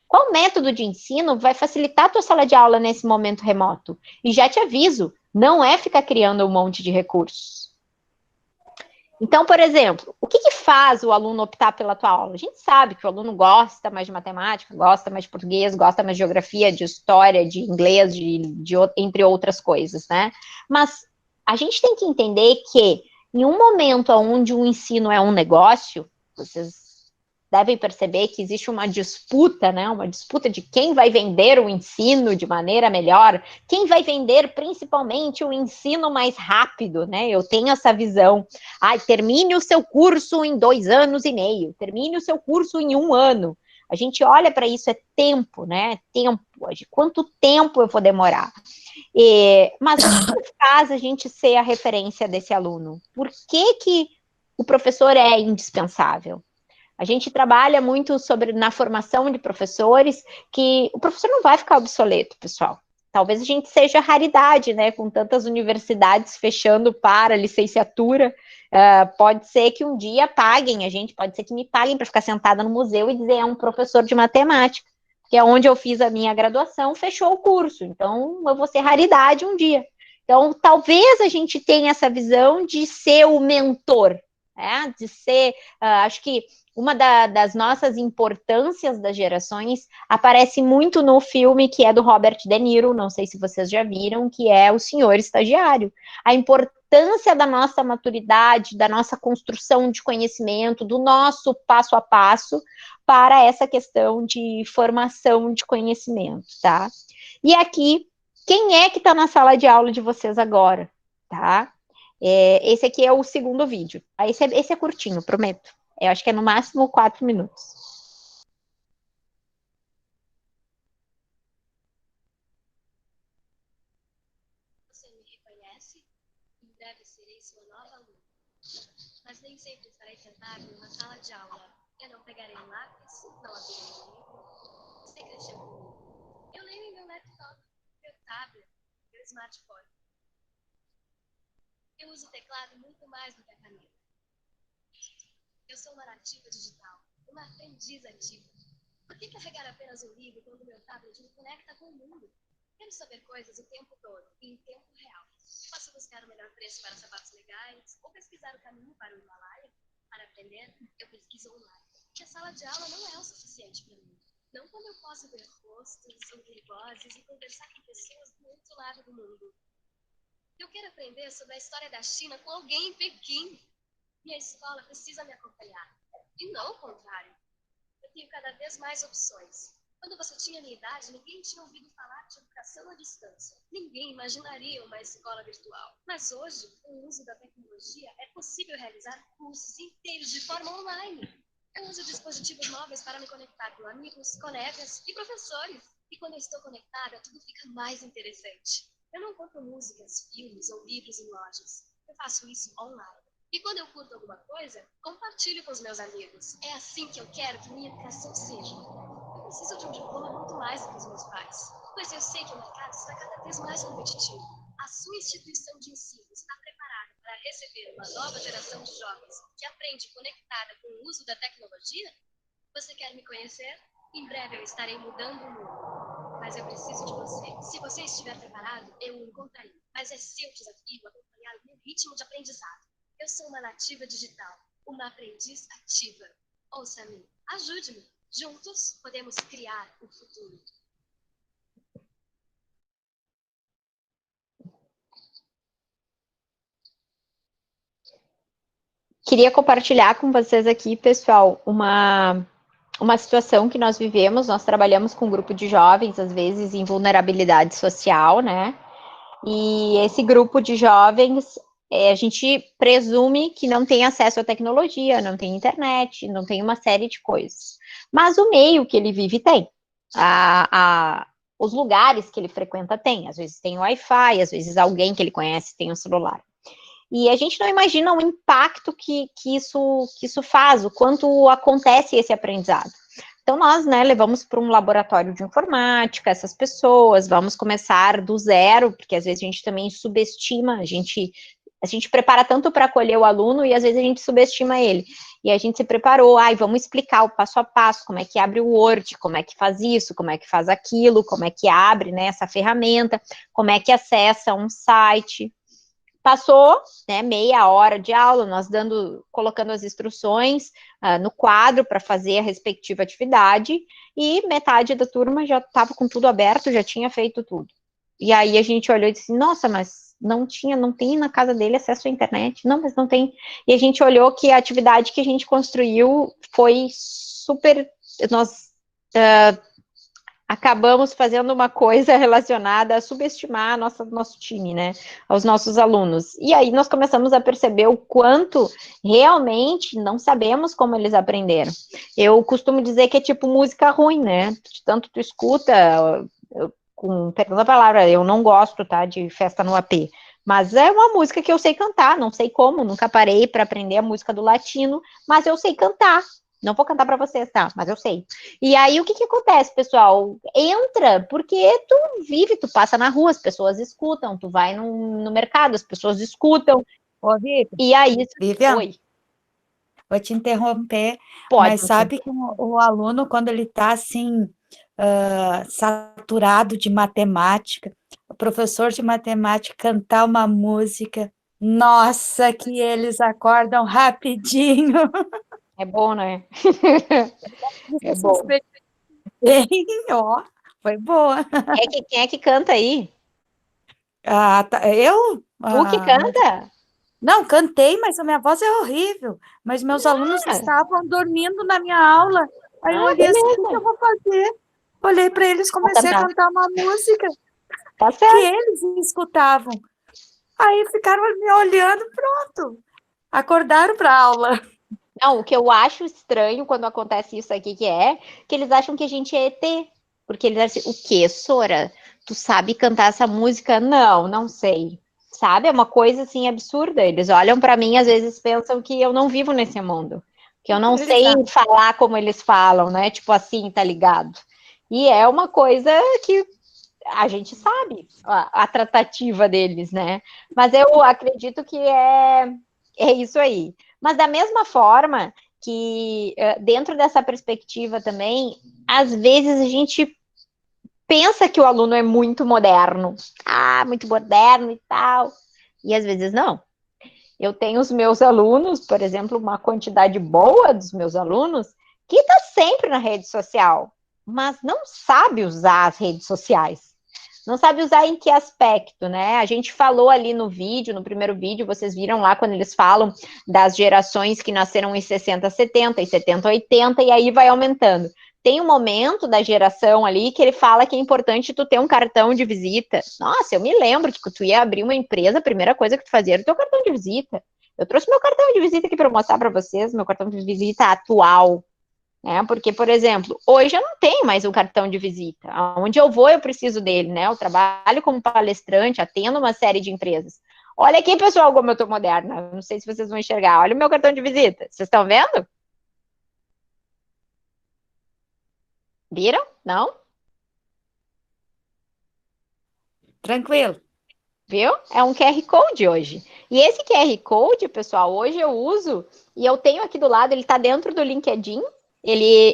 Qual método de ensino vai facilitar a tua sala de aula nesse momento remoto? E já te aviso, não é ficar criando um monte de recursos. Então, por exemplo, o que faz o aluno optar pela tua aula? A gente sabe que o aluno gosta mais de matemática, gosta mais de português, gosta mais de geografia, de história, de inglês, entre outras coisas, né? Mas a gente tem que entender que em um momento onde o ensino é um negócio, vocês devem perceber que existe uma disputa, né? Uma disputa de quem vai vender o ensino de maneira melhor, quem vai vender principalmente o ensino mais rápido, né? Eu tenho essa visão. Termine o seu curso em 2 anos e meio, termine o seu curso em 1 ano. A gente olha para isso, é tempo, né? Tempo, de quanto tempo eu vou demorar. Mas o que faz a gente ser a referência desse aluno? Por que o professor é indispensável? A gente trabalha muito na formação de professores, que o professor não vai ficar obsoleto, pessoal. Talvez a gente seja raridade, né? Com tantas universidades fechando para licenciatura, pode ser que um dia paguem a gente, pode ser que me paguem para ficar sentada no museu e dizer é um professor de matemática, que é onde eu fiz a minha graduação, fechou o curso. Então, eu vou ser raridade um dia. Então, talvez a gente tenha essa visão de ser o mentor, né? De ser, acho que uma das nossas importâncias das gerações aparece muito no filme que é do Robert De Niro, não sei se vocês já viram, que é O Senhor Estagiário. A importância da nossa maturidade, da nossa construção de conhecimento, do nosso passo a passo para essa questão de formação de conhecimento, tá? E aqui, quem é que está na sala de aula de vocês agora, tá? Esse aqui é o segundo vídeo. Esse é curtinho, prometo. Eu acho que é no máximo 4 minutos. Você me reconhece? Em breve serei sua nova aluna. Mas nem sempre estarei sentada em uma sala de aula. Eu não pegarei um lápis, não abrirei um livro. Você cresceu comigo. Eu leio em meu laptop, meu tablet, meu smartphone. Eu uso o teclado muito mais do que a caneta. Eu sou uma nativa digital, uma aprendiz ativa. Por que carregar apenas um livro quando meu tablet me conecta com o mundo? Quero saber coisas o tempo todo, e em tempo real. Posso buscar o melhor preço para sapatos legais, ou pesquisar o caminho para o Himalaia. Para aprender, eu pesquiso online. E a sala de aula não é o suficiente para mim. Não quando eu posso ver rostos, ouvir vozes e conversar com pessoas do outro lado do mundo. Eu quero aprender sobre a história da China com alguém em Pequim. Minha escola precisa me acompanhar. E não o contrário. Eu tenho cada vez mais opções. Quando você tinha minha idade, ninguém tinha ouvido falar de educação à distância. Ninguém imaginaria uma escola virtual. Mas hoje, com o uso da tecnologia, é possível realizar cursos inteiros de forma online. Eu uso dispositivos móveis para me conectar com amigos, colegas e professores. E quando eu estou conectada, tudo fica mais interessante. Eu não compro músicas, filmes ou livros em lojas. Eu faço isso online. E quando eu curto alguma coisa, compartilho com os meus amigos. É assim que eu quero que minha educação seja. Eu preciso de um diploma muito mais do que os meus pais, pois eu sei que o mercado está cada vez mais competitivo. A sua instituição de ensino está preparada para receber uma nova geração de jovens que aprende conectada com o uso da tecnologia? Você quer me conhecer? Em breve eu estarei mudando o mundo. Mas eu preciso de você. Se você estiver preparado, eu o encontrarei. Mas é seu desafio acompanhar o meu ritmo de aprendizado. Eu sou uma nativa digital, uma aprendiz ativa. Ouça-me, ajude-me. Juntos podemos criar o futuro. Queria compartilhar com vocês aqui, pessoal, uma uma situação que nós vivemos, nós trabalhamos com um grupo de jovens, às vezes em vulnerabilidade social, né? E esse grupo de jovens, a gente presume que não tem acesso à tecnologia, não tem internet, não tem uma série de coisas. Mas o meio que ele vive tem. Os lugares que ele frequenta tem. Às vezes tem Wi-Fi, às vezes alguém que ele conhece tem um celular. E a gente não imagina o impacto que isso faz, o quanto acontece esse aprendizado. Então, nós, né, levamos para um laboratório de informática essas pessoas, vamos começar do zero, porque às vezes a gente também subestima, a gente prepara tanto para acolher o aluno e às vezes a gente subestima ele. E a gente se preparou, vamos explicar o passo a passo, como é que abre o Word, como é que faz isso, como é que faz aquilo, como é que abre, né, essa ferramenta, como é que acessa um site. Passou, né, meia hora de aula, nós colocando as instruções no quadro para fazer a respectiva atividade, e metade da turma já estava com tudo aberto, já tinha feito tudo. E aí a gente olhou e disse, nossa, mas não tem na casa dele acesso à internet? Não, mas não tem. E a gente olhou que a atividade que a gente construiu foi super... Nós acabamos fazendo uma coisa relacionada a subestimar nosso time, né, aos nossos alunos. E aí nós começamos a perceber o quanto realmente não sabemos como eles aprenderam. Eu costumo dizer que é tipo música ruim, né, tanto tu escuta, com perdão da palavra, eu não gosto, tá, de festa no AP, mas é uma música que eu sei cantar, não sei como, nunca parei para aprender a música do latino, mas eu sei cantar. Não vou cantar para vocês, tá? Mas eu sei. E aí, o que acontece, pessoal? Entra, porque tu vive, tu passa na rua, as pessoas escutam, tu vai no mercado, as pessoas escutam. Ô, Vivian, E aí, Vivian, oi, vou te interromper, pode. mas sabe que o aluno, quando ele está assim, saturado de matemática, o professor de matemática cantar uma música, nossa, que eles acordam rapidinho. É bom, né? É Você bom. bem, ó, foi boa. Quem é que canta aí? Ah, tá, eu? Tu que canta? Não, cantei, mas a minha voz é horrível. Mas meus alunos estavam dormindo na minha aula. Aí eu olhei assim, o que eu vou fazer? Olhei para eles, comecei a cantar uma música Tá que certo. eles escutavam. Aí ficaram me olhando, pronto. Acordaram para a aula. Não, o que eu acho estranho quando acontece isso aqui, que eles acham que a gente é ET. Porque eles acham, o quê, Sora? Tu sabe cantar essa música? Não, não sei. Sabe? É uma coisa, assim, absurda. Eles olham para mim, às vezes pensam que eu não vivo nesse mundo. Que eu não sei falar como eles falam, né? Tipo assim, tá ligado? E é uma coisa que a gente sabe, a tratativa deles, né? Mas eu acredito que é isso aí. Mas da mesma forma que, dentro dessa perspectiva também, às vezes a gente pensa que o aluno é muito moderno, muito moderno e tal, e às vezes não. Eu tenho os meus alunos, por exemplo, uma quantidade boa dos meus alunos, que está sempre na rede social, mas não sabe usar as redes sociais. Não sabe usar em que aspecto, né? A gente falou ali no vídeo, no primeiro vídeo, vocês viram lá quando eles falam das gerações que nasceram em 60, 70 e 70, 80, e aí vai aumentando. Tem um momento da geração ali que ele fala que é importante tu ter um cartão de visita. Nossa, eu me lembro que tu ia abrir uma empresa, a primeira coisa que tu fazia era o teu cartão de visita. Eu trouxe meu cartão de visita aqui para mostrar para vocês, meu cartão de visita atual. Porque, por exemplo, hoje eu não tenho mais um cartão de visita. Onde eu vou, eu preciso dele, né? Eu trabalho como palestrante, atendo uma série de empresas. Olha aqui, pessoal, como eu tô moderna. Não sei se vocês vão enxergar. Olha o meu cartão de visita. Vocês estão vendo? Viram? Não? Tranquilo. Viu? É um QR Code hoje. E esse QR Code, pessoal, hoje eu uso, e eu tenho aqui do lado, ele está dentro do LinkedIn.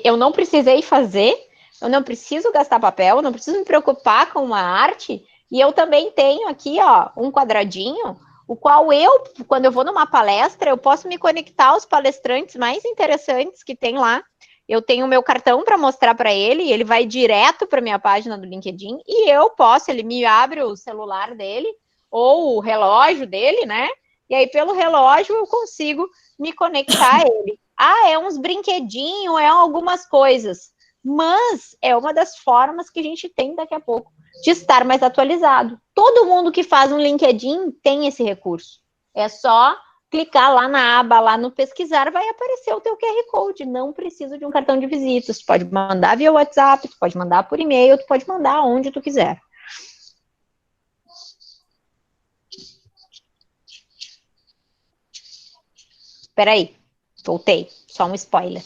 Eu não precisei fazer, eu não preciso gastar papel, eu não preciso me preocupar com uma arte. E eu também tenho aqui, ó, um quadradinho, o qual quando eu vou numa palestra, eu posso me conectar aos palestrantes mais interessantes que tem lá. Eu tenho o meu cartão para mostrar para ele, e ele vai direto para minha página do LinkedIn, e ele me abre o celular dele, ou o relógio dele, né? E aí, pelo relógio, eu consigo me conectar a ele. é uns brinquedinhos, é algumas coisas, mas é uma das formas que a gente tem daqui a pouco de estar mais atualizado. Todo mundo que faz um LinkedIn tem esse recurso. É só clicar lá na aba, lá no pesquisar, vai aparecer o teu QR Code. Não precisa de um cartão de visita. Tu pode mandar via WhatsApp, tu pode mandar por e-mail, tu pode mandar onde tu quiser. Espera aí, voltei. Só um spoiler.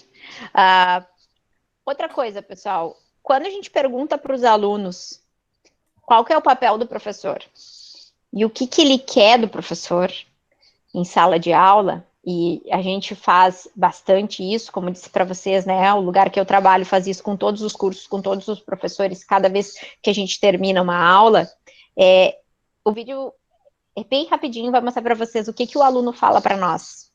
Outra coisa, pessoal. Quando a gente pergunta para os alunos qual que é o papel do professor e o que ele quer do professor em sala de aula, e a gente faz bastante isso, como disse para vocês, né, o lugar que eu trabalho faz isso com todos os cursos, com todos os professores, cada vez que a gente termina uma aula, o vídeo é bem rapidinho, vai mostrar para vocês o que o aluno fala para nós.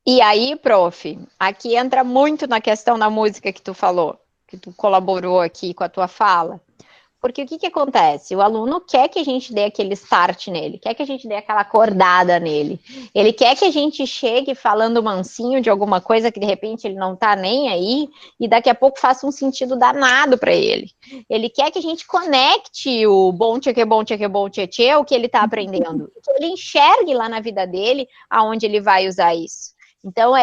E aí, prof, aqui entra muito na questão da música que tu falou, que tu colaborou aqui com a tua fala. Porque o que acontece? O aluno quer que a gente dê aquele start nele, quer que a gente dê aquela acordada nele. Ele quer que a gente chegue falando mansinho de alguma coisa que de repente ele não tá nem aí e daqui a pouco faça um sentido danado para ele. Ele quer que a gente conecte o bom tchê, bom tchê, bom tchê, tchê, o que ele tá aprendendo. Que ele enxergue lá na vida dele aonde ele vai usar isso. Então,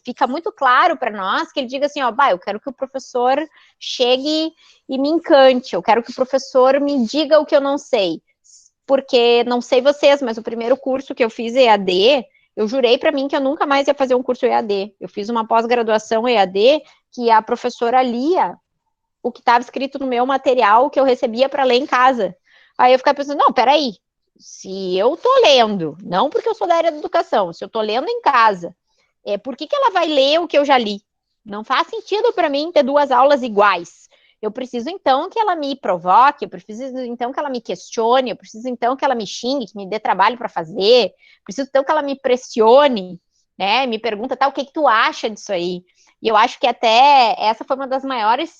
fica muito claro para nós que ele diga assim, ó, eu quero que o professor chegue e me encante, eu quero que o professor me diga o que eu não sei, porque não sei vocês, mas o primeiro curso que eu fiz EAD, eu jurei para mim que eu nunca mais ia fazer um curso EAD. Eu fiz uma pós-graduação EAD que a professora lia o que estava escrito no meu material que eu recebia para ler em casa. Aí eu ficava pensando, não, peraí, se eu tô lendo, não porque eu sou da área da educação, se eu tô lendo em casa, por que ela vai ler o que eu já li? Não faz sentido para mim ter duas aulas iguais. Eu preciso, então, que ela me provoque, eu preciso, então, que ela me questione, eu preciso, então, que ela me xingue, que me dê trabalho para fazer, preciso, então, que ela me pressione, né? Me pergunta, o que tu acha disso aí? E eu acho que até essa foi uma das maiores...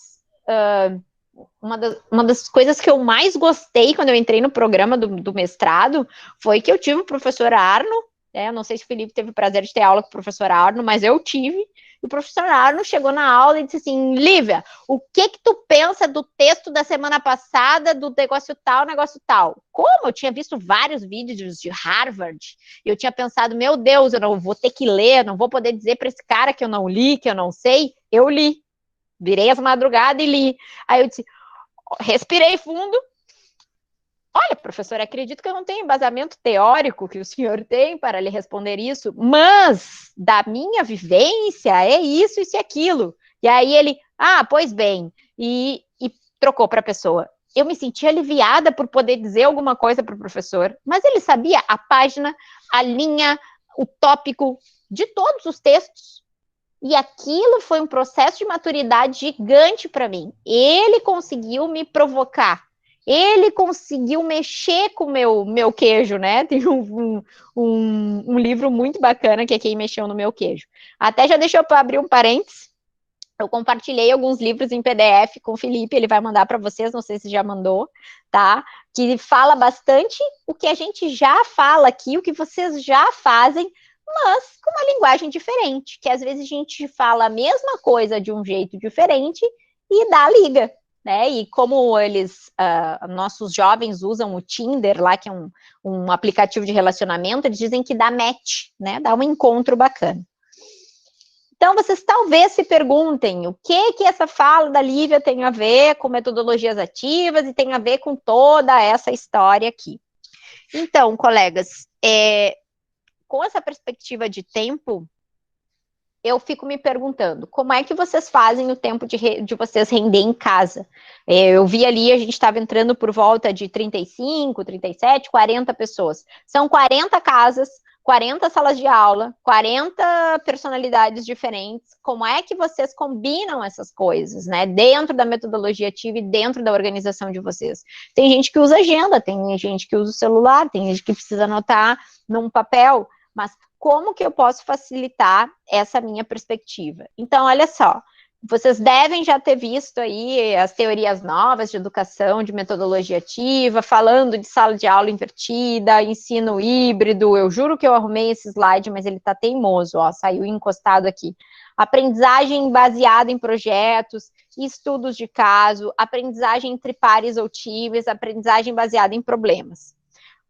uma das coisas que eu mais gostei quando eu entrei no programa do mestrado foi que eu tive o professor Arno, né? Eu não sei se o Felipe teve o prazer de ter aula com o professor Arno, mas eu tive. E o professor Arno chegou na aula e disse assim, Lívia, o que tu pensa do texto da semana passada, do negócio tal? Como? Eu tinha visto vários vídeos de Harvard, e eu tinha pensado, meu Deus, eu não vou ter que ler, não vou poder dizer para esse cara que eu não li, que eu não sei. Eu li. Virei as madrugadas e li. Aí eu disse, respirei fundo. Olha, professor, acredito que eu não tenho embasamento teórico que o senhor tem para lhe responder isso, mas da minha vivência é isso e aquilo. E aí ele, pois bem, e trocou para a pessoa. Eu me senti aliviada por poder dizer alguma coisa para o professor, mas ele sabia a página, a linha, o tópico de todos os textos. E aquilo foi um processo de maturidade gigante para mim. Ele conseguiu me provocar. Ele conseguiu mexer com o meu queijo, né? Tem um livro muito bacana que é Quem Mexeu no Meu Queijo. Até já deixou para abrir um parênteses. Eu compartilhei alguns livros em PDF com o Felipe, ele vai mandar para vocês, não sei se já mandou, tá? Que fala bastante o que a gente já fala aqui, o que vocês já fazem, mas com uma linguagem diferente, que às vezes a gente fala a mesma coisa de um jeito diferente e dá liga, né? E como nossos jovens usam o Tinder lá, que é um aplicativo de relacionamento, eles dizem que dá match, né? Dá um encontro bacana. Então, vocês talvez se perguntem o que essa fala da Lívia tem a ver com metodologias ativas e tem a ver com toda essa história aqui. Então, colegas, com essa perspectiva de tempo, eu fico me perguntando, como é que vocês fazem o tempo de vocês render em casa? Eu vi ali, a gente estava entrando por volta de 35, 37, 40 pessoas. São 40 casas, 40 salas de aula, 40 personalidades diferentes. Como é que vocês combinam essas coisas, né? Dentro da metodologia ativa e dentro da organização de vocês. Tem gente que usa agenda, tem gente que usa o celular, tem gente que precisa anotar num papel, mas como que eu posso facilitar essa minha perspectiva? Então, olha só, vocês devem já ter visto aí as teorias novas de educação, de metodologia ativa, falando de sala de aula invertida, ensino híbrido. Eu juro que eu arrumei esse slide, mas ele tá teimoso, ó, saiu encostado aqui. Aprendizagem baseada em projetos, estudos de caso, aprendizagem entre pares ou times, aprendizagem baseada em problemas.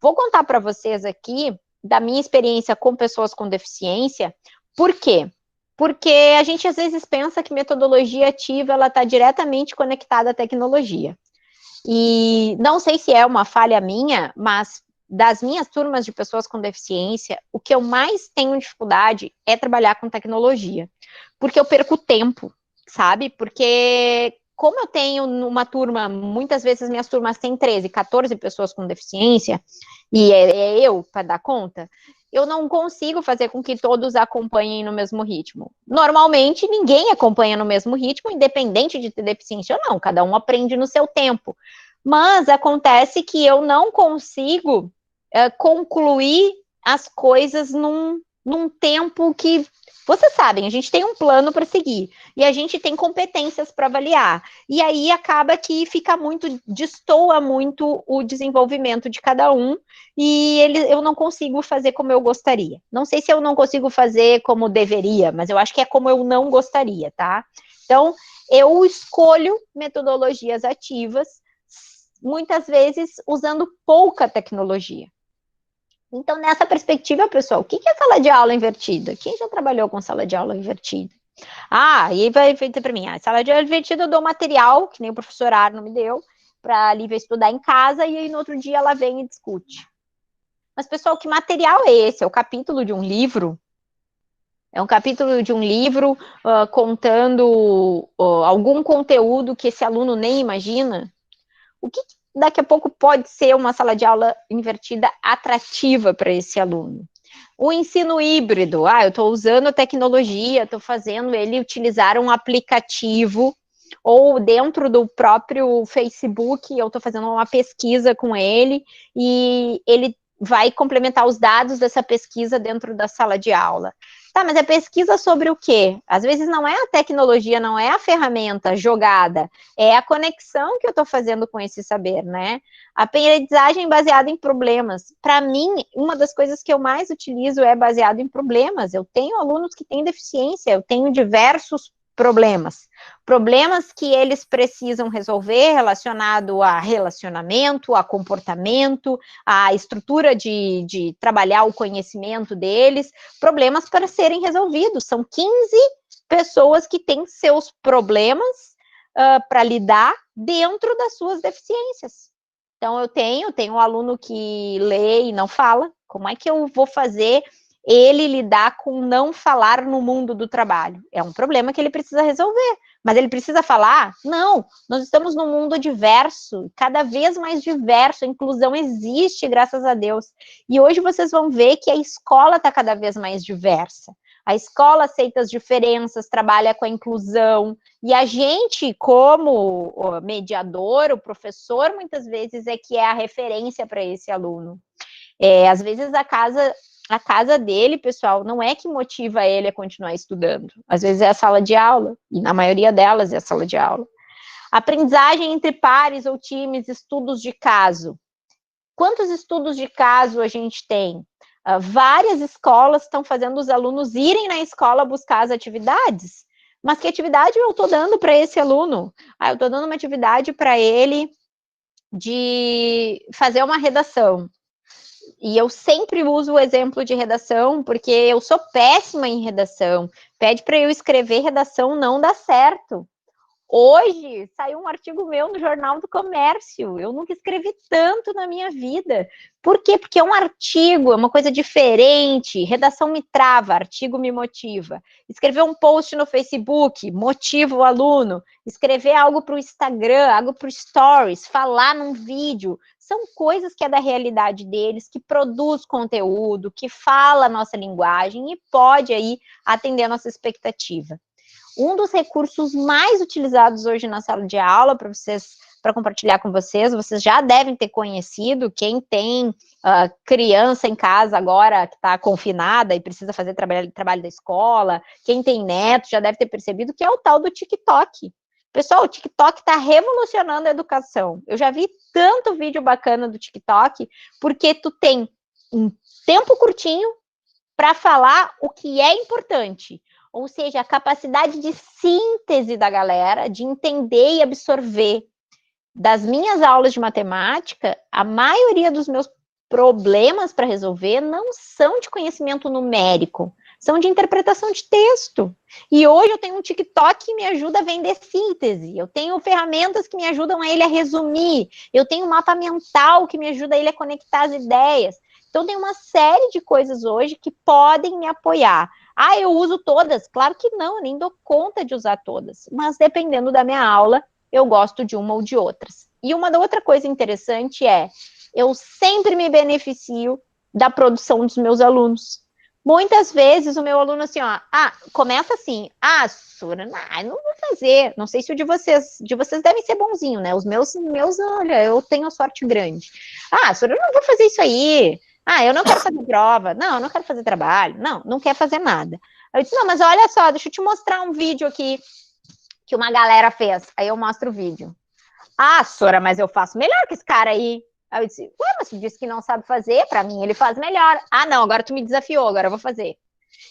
Vou contar para vocês aqui da minha experiência com pessoas com deficiência. Por quê? Porque a gente às vezes pensa que metodologia ativa ela está diretamente conectada à tecnologia. E não sei se é uma falha minha, mas das minhas turmas de pessoas com deficiência, o que eu mais tenho dificuldade é trabalhar com tecnologia. Porque eu perco tempo, sabe? Porque como eu tenho uma turma, muitas vezes minhas turmas têm 13, 14 pessoas com deficiência, e é eu para dar conta, eu não consigo fazer com que todos acompanhem no mesmo ritmo. Normalmente, ninguém acompanha no mesmo ritmo, independente de ter deficiência ou não, cada um aprende no seu tempo. Mas acontece que eu não consigo concluir as coisas num tempo que, vocês sabem, a gente tem um plano para seguir, e a gente tem competências para avaliar, e aí acaba que destoa muito o desenvolvimento de cada um, e eu não consigo fazer como eu gostaria. Não sei se eu não consigo fazer como deveria, mas eu acho que é como eu não gostaria, tá? Então, eu escolho metodologias ativas, muitas vezes usando pouca tecnologia. Então, nessa perspectiva, pessoal, o que é sala de aula invertida? Quem já trabalhou com sala de aula invertida? E vai dizer para mim, sala de aula invertida eu dou material, que nem o professor Arno me deu, para a Lívia estudar em casa, e aí no outro dia ela vem e discute. Mas, pessoal, que material é esse? É o capítulo de um livro? É um capítulo de um livro contando algum conteúdo que esse aluno nem imagina? O que daqui a pouco pode ser uma sala de aula invertida atrativa para esse aluno? O ensino híbrido, eu estou usando a tecnologia, estou fazendo ele utilizar um aplicativo, ou dentro do próprio Facebook, eu estou fazendo uma pesquisa com ele, e ele vai complementar os dados dessa pesquisa dentro da sala de aula. Tá, mas é pesquisa sobre o quê? Às vezes não é a tecnologia, não é a ferramenta jogada, é a conexão que eu estou fazendo com esse saber, né? A aprendizagem baseada em problemas. Para mim, uma das coisas que eu mais utilizo é baseado em problemas. Eu tenho alunos que têm deficiência, eu tenho diversos problemas que eles precisam resolver relacionado a relacionamento, a comportamento, a estrutura de trabalhar o conhecimento deles, problemas para serem resolvidos. São 15 pessoas que têm seus problemas para lidar dentro das suas deficiências. Então, eu tenho um aluno que lê e não fala. Como é que eu vou fazer ele lidar com não falar no mundo do trabalho? É um problema que ele precisa resolver. Mas ele precisa falar? Não, nós estamos num mundo diverso, cada vez mais diverso, a inclusão existe, graças a Deus. E hoje vocês vão ver que a escola está cada vez mais diversa. A escola aceita as diferenças, trabalha com a inclusão, e a gente, como mediador, o professor, muitas vezes é que é a referência para esse aluno. Às vezes a casa dele, pessoal, não é que motiva ele a continuar estudando. Às vezes é a sala de aula, e na maioria delas é a sala de aula. Aprendizagem entre pares ou times, estudos de caso. Quantos estudos de caso a gente tem? Várias escolas estão fazendo os alunos irem na escola buscar as atividades. Mas que atividade eu estou dando para esse aluno? Eu estou dando uma atividade para ele de fazer uma redação. E eu sempre uso o exemplo de redação, porque eu sou péssima em redação. Pede para eu escrever redação, não dá certo. Hoje saiu um artigo meu no Jornal do Comércio. Eu nunca escrevi tanto na minha vida. Por quê? Porque é um artigo, é uma coisa diferente. Redação me trava, artigo me motiva. Escrever um post no Facebook motiva o aluno. Escrever algo para o Instagram, algo para o Stories, falar num vídeo. São coisas que é da realidade deles, que produz conteúdo, que fala a nossa linguagem e pode aí atender a nossa expectativa. Um dos recursos mais utilizados hoje na sala de aula para compartilhar com vocês já devem ter conhecido, quem tem criança em casa agora que está confinada e precisa fazer trabalho da escola, quem tem neto já deve ter percebido que é o tal do TikTok. Pessoal, o TikTok está revolucionando a educação. Eu já vi tanto vídeo bacana do TikTok, porque tu tem um tempo curtinho para falar o que é importante. Ou seja, a capacidade de síntese da galera, de entender e absorver. Das minhas aulas de matemática, a maioria dos meus problemas para resolver não são de conhecimento numérico, são de interpretação de texto. E hoje eu tenho um TikTok que me ajuda a vender síntese, eu tenho ferramentas que me ajudam a ele a resumir, eu tenho um mapa mental que me ajuda a ele a conectar as ideias. Então, tem uma série de coisas hoje que podem me apoiar. Ah, eu uso todas? Claro que não, eu nem dou conta de usar todas. Mas, dependendo da minha aula, eu gosto de uma ou de outras. E uma outra coisa interessante é, eu sempre me beneficio da produção dos meus alunos. Muitas vezes o meu aluno assim, ó, começa assim, Sura, não vou fazer. Não sei se o de vocês devem ser bonzinho, né? Os meus, olha, eu tenho sorte grande. Sura, eu não vou fazer isso aí. Eu não quero fazer prova. Não, eu não quero fazer trabalho. Não quer fazer nada. Eu disse, não, mas olha só, deixa eu te mostrar um vídeo aqui que uma galera fez. Aí eu mostro o vídeo. Sora, mas eu faço melhor que esse cara aí. Aí eu disse, ué, mas tu disse que não sabe fazer, pra mim ele faz melhor. Não, agora tu me desafiou, agora eu vou fazer.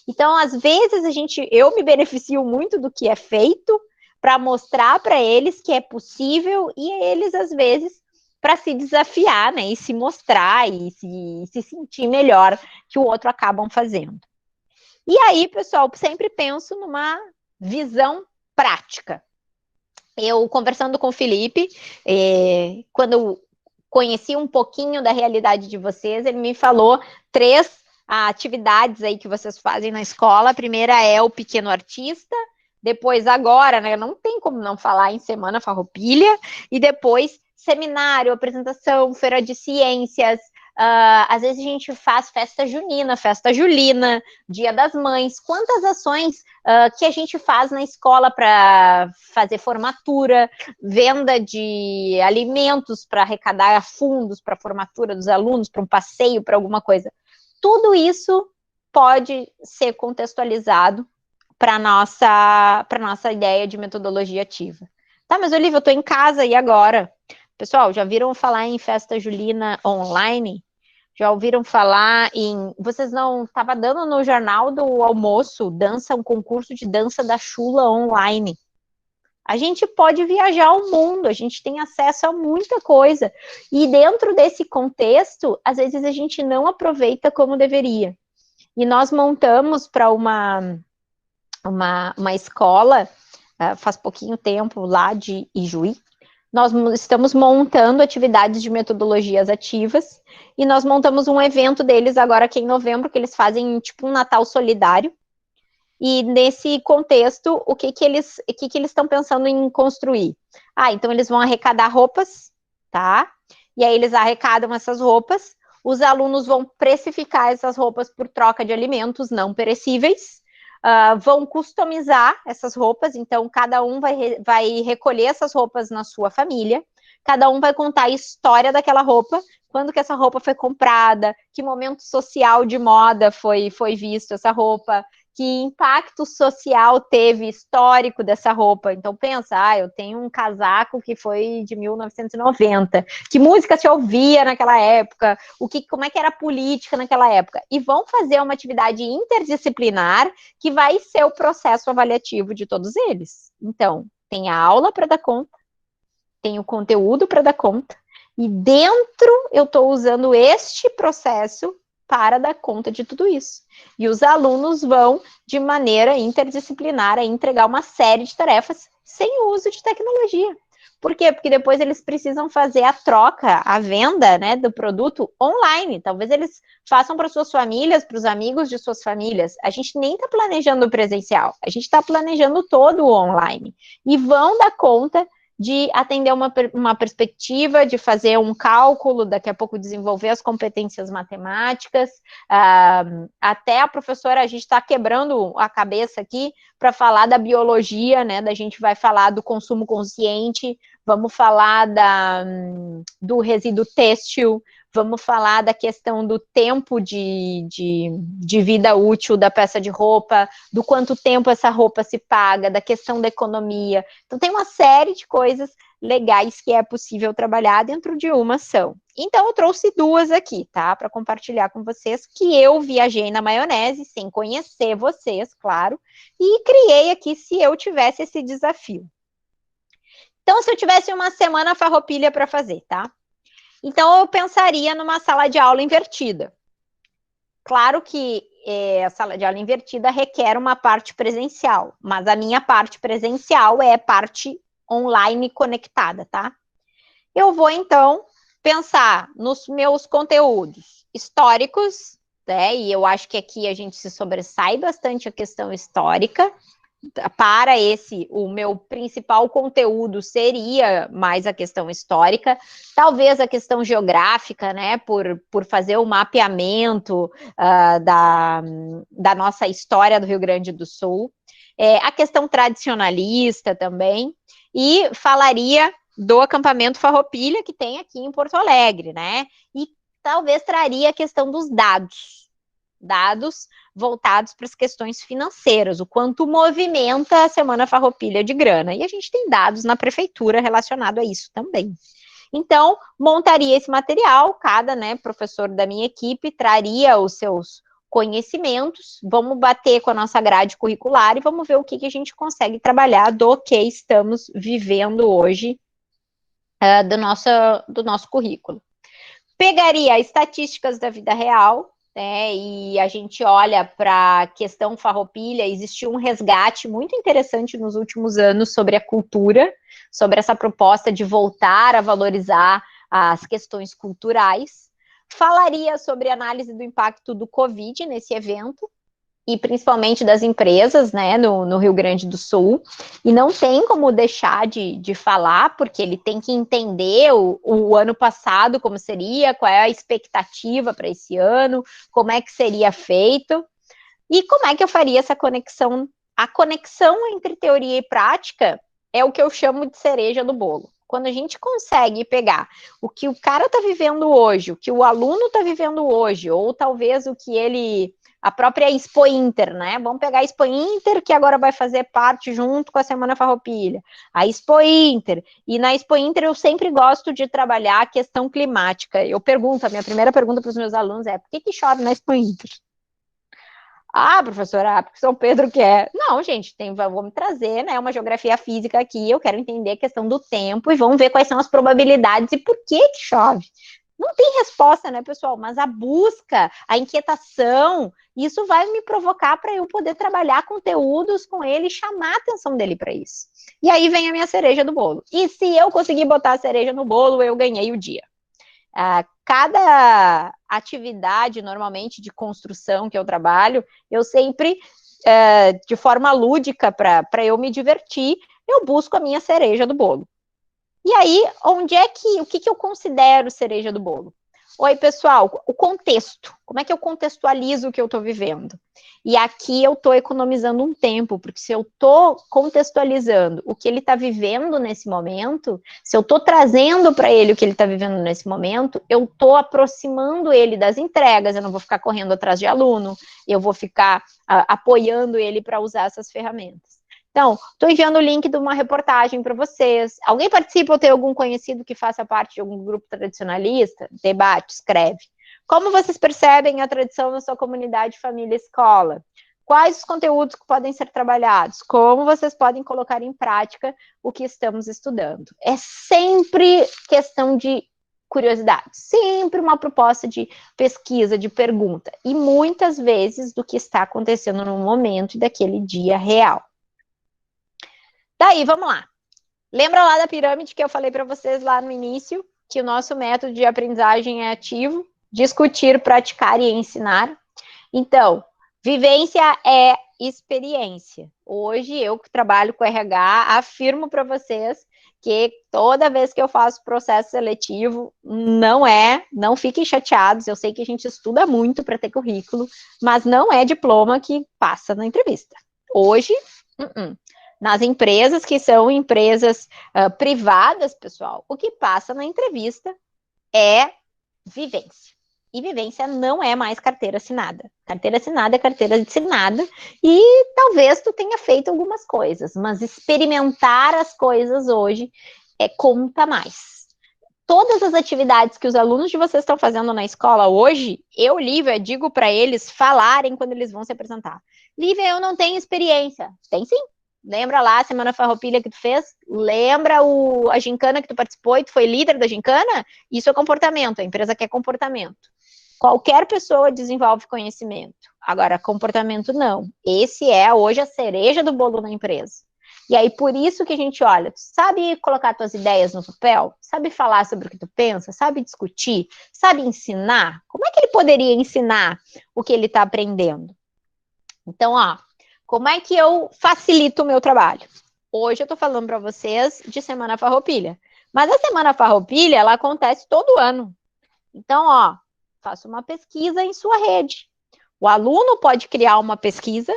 Então, às vezes, eu me beneficio muito do que é feito para mostrar para eles que é possível e eles, às vezes, para se desafiar, né, e se mostrar e se sentir melhor que o outro acabam fazendo. E aí, pessoal, sempre penso numa visão prática. Eu, conversando com o Felipe, quando eu conheci um pouquinho da realidade de vocês, ele me falou 3 atividades aí que vocês fazem na escola. A primeira é o Pequeno Artista, depois agora, né, não tem como não falar em Semana Farroupilha, e depois seminário, apresentação, feira de ciências, às vezes a gente faz festa junina, festa julina, Dia das Mães, quantas ações que a gente faz na escola para fazer formatura, venda de alimentos para arrecadar fundos para a formatura dos alunos, para um passeio, para alguma coisa. Tudo isso pode ser contextualizado para a nossa ideia de metodologia ativa. Tá, mas Olivia, eu estou em casa, e agora? Pessoal, já viram falar em festa julina online? Já ouviram falar em... Vocês não... Estava dando no jornal do almoço, um concurso de dança da chula online. A gente pode viajar ao mundo, a gente tem acesso a muita coisa. E dentro desse contexto, às vezes a gente não aproveita como deveria. E nós montamos para uma escola, faz pouquinho tempo, lá de Ijuí, nós estamos montando atividades de metodologias ativas, e nós montamos um evento deles agora aqui em novembro, que eles fazem tipo um Natal solidário. E nesse contexto, o que eles estão pensando em construir? Então eles vão arrecadar roupas, tá? E aí eles arrecadam essas roupas, os alunos vão precificar essas roupas por troca de alimentos não perecíveis, vão customizar essas roupas, então cada um vai recolher essas roupas na sua família, cada um vai contar a história daquela roupa, quando que essa roupa foi comprada, que momento social de moda foi visto essa roupa, que impacto social teve histórico dessa roupa. Então pensa, eu tenho um casaco que foi de 1990, que música se ouvia naquela época, como é que era a política naquela época, e vão fazer uma atividade interdisciplinar que vai ser o processo avaliativo de todos eles. Então, tem a aula para dar conta, tem o conteúdo para dar conta, e dentro eu estou usando este processo para dar conta de tudo isso. E os alunos vão, de maneira interdisciplinar, entregar uma série de tarefas sem o uso de tecnologia. Por quê? Porque depois eles precisam fazer a troca, a venda, né, do produto online. Talvez eles façam para suas famílias, para os amigos de suas famílias. A gente nem está planejando o presencial, a gente está planejando todo o online. E vão dar conta de atender uma perspectiva, de fazer um cálculo, daqui a pouco desenvolver as competências matemáticas. Até a professora, a gente está quebrando a cabeça aqui para falar da biologia, né? Da gente vai falar do consumo consciente, vamos falar do resíduo têxtil, vamos falar da questão do tempo de vida útil da peça de roupa, do quanto tempo essa roupa se paga, da questão da economia. Então, tem uma série de coisas legais que é possível trabalhar dentro de uma ação. Então, eu trouxe duas aqui, tá? Para compartilhar com vocês, que eu viajei na maionese, sem conhecer vocês, claro, e criei aqui se eu tivesse esse desafio. Então, se eu tivesse uma semana farroupilha para fazer, tá? Então, eu pensaria numa sala de aula invertida. Claro que a sala de aula invertida requer uma parte presencial, mas a minha parte presencial é parte online conectada, tá? Eu vou, então, pensar nos meus conteúdos históricos, né? E eu acho que aqui a gente se sobressai bastante a questão histórica. Para o meu principal conteúdo seria mais a questão histórica, talvez a questão geográfica, né, por fazer o mapeamento da nossa história do Rio Grande do Sul, a questão tradicionalista também, e falaria do acampamento Farroupilha, que tem aqui em Porto Alegre, né, e talvez traria a questão dos dados voltados para as questões financeiras, o quanto movimenta a Semana Farroupilha de grana. E a gente tem dados na prefeitura relacionado a isso também. Então, montaria esse material, cada, né, professor da minha equipe traria os seus conhecimentos, vamos bater com a nossa grade curricular e vamos ver o que a gente consegue trabalhar do que estamos vivendo hoje do nosso currículo. Pegaria estatísticas da vida real, né, e a gente olha para a questão farroupilha, existiu um resgate muito interessante nos últimos anos sobre a cultura, sobre essa proposta de voltar a valorizar as questões culturais. Falaria sobre a análise do impacto do Covid nesse evento, e principalmente das empresas, né, no Rio Grande do Sul, e não tem como deixar de falar, porque ele tem que entender o ano passado, como seria, qual é a expectativa para esse ano, como é que seria feito, e como é que eu faria essa conexão. A conexão entre teoria e prática é o que eu chamo de cereja do bolo. Quando a gente consegue pegar o que o cara está vivendo hoje, o que o aluno está vivendo hoje, ou talvez o que a própria Expo Inter, né? Vamos pegar a Expo Inter, que agora vai fazer parte junto com a Semana Farroupilha. A Expo Inter. E na Expo Inter eu sempre gosto de trabalhar a questão climática. A minha primeira pergunta para os meus alunos é: por que chove na Expo Inter? Ah, professora, porque São Pedro quer. Não, gente, vamos trazer, né, uma geografia física aqui, eu quero entender a questão do tempo e vamos ver quais são as probabilidades e por que chove. Não tem resposta, né, pessoal? Mas a busca, a inquietação, isso vai me provocar para eu poder trabalhar conteúdos com ele e chamar a atenção dele para isso. E aí vem a minha cereja do bolo. E se eu conseguir botar a cereja no bolo, eu ganhei o dia. Cada atividade, normalmente, de construção que eu trabalho, eu sempre, de forma lúdica, para eu me divertir, eu busco a minha cereja do bolo. E aí, o que eu considero cereja do bolo? Oi, pessoal, o contexto. Como é que eu contextualizo o que eu estou vivendo? E aqui eu estou economizando um tempo, porque se eu estou contextualizando o que ele está vivendo nesse momento, se eu estou trazendo para ele o que ele está vivendo nesse momento, eu estou aproximando ele das entregas, eu não vou ficar correndo atrás de aluno, eu vou ficar apoiando ele para usar essas ferramentas. Então, estou enviando o link de uma reportagem para vocês. Alguém participa ou tem algum conhecido que faça parte de algum grupo tradicionalista? Debate, escreve. Como vocês percebem a tradição na sua comunidade, família, escola? Quais os conteúdos que podem ser trabalhados? Como vocês podem colocar em prática o que estamos estudando? É sempre questão de curiosidade, sempre uma proposta de pesquisa, de pergunta, e muitas vezes do que está acontecendo no momento e daquele dia real. Daí, vamos lá. Lembra lá da pirâmide que eu falei para vocês lá no início, que o nosso método de aprendizagem é ativo, discutir, praticar e ensinar. Então, vivência é experiência. Hoje, eu que trabalho com RH, afirmo para vocês que toda vez que eu faço processo seletivo, não fiquem chateados, eu sei que a gente estuda muito para ter currículo, mas não é diploma que passa na entrevista. Hoje, nas empresas que são empresas privadas, pessoal, o que passa na entrevista é vivência. E vivência não é mais carteira assinada. Carteira assinada é carteira assinada e talvez tu tenha feito algumas coisas, mas experimentar as coisas hoje conta mais. Todas as atividades que os alunos de vocês estão fazendo na escola hoje, eu, Lívia, digo para eles falarem quando eles vão se apresentar. Lívia, eu não tenho experiência. Tem sim. Lembra lá a Semana Farroupilha que tu fez? Lembra a gincana que tu participou e tu foi líder da gincana? Isso é comportamento, a empresa quer comportamento. Qualquer pessoa desenvolve conhecimento. Agora, comportamento não. Esse é hoje a cereja do bolo na empresa. E aí, por isso que a gente olha, tu sabe colocar tuas ideias no papel? Sabe falar sobre o que tu pensa? Sabe discutir? Sabe ensinar? Como é que ele poderia ensinar o que ele está aprendendo? Então, como é que eu facilito o meu trabalho? Hoje eu estou falando para vocês de Semana Farroupilha. Mas a Semana Farroupilha, ela acontece todo ano. Então, faça uma pesquisa em sua rede. O aluno pode criar uma pesquisa,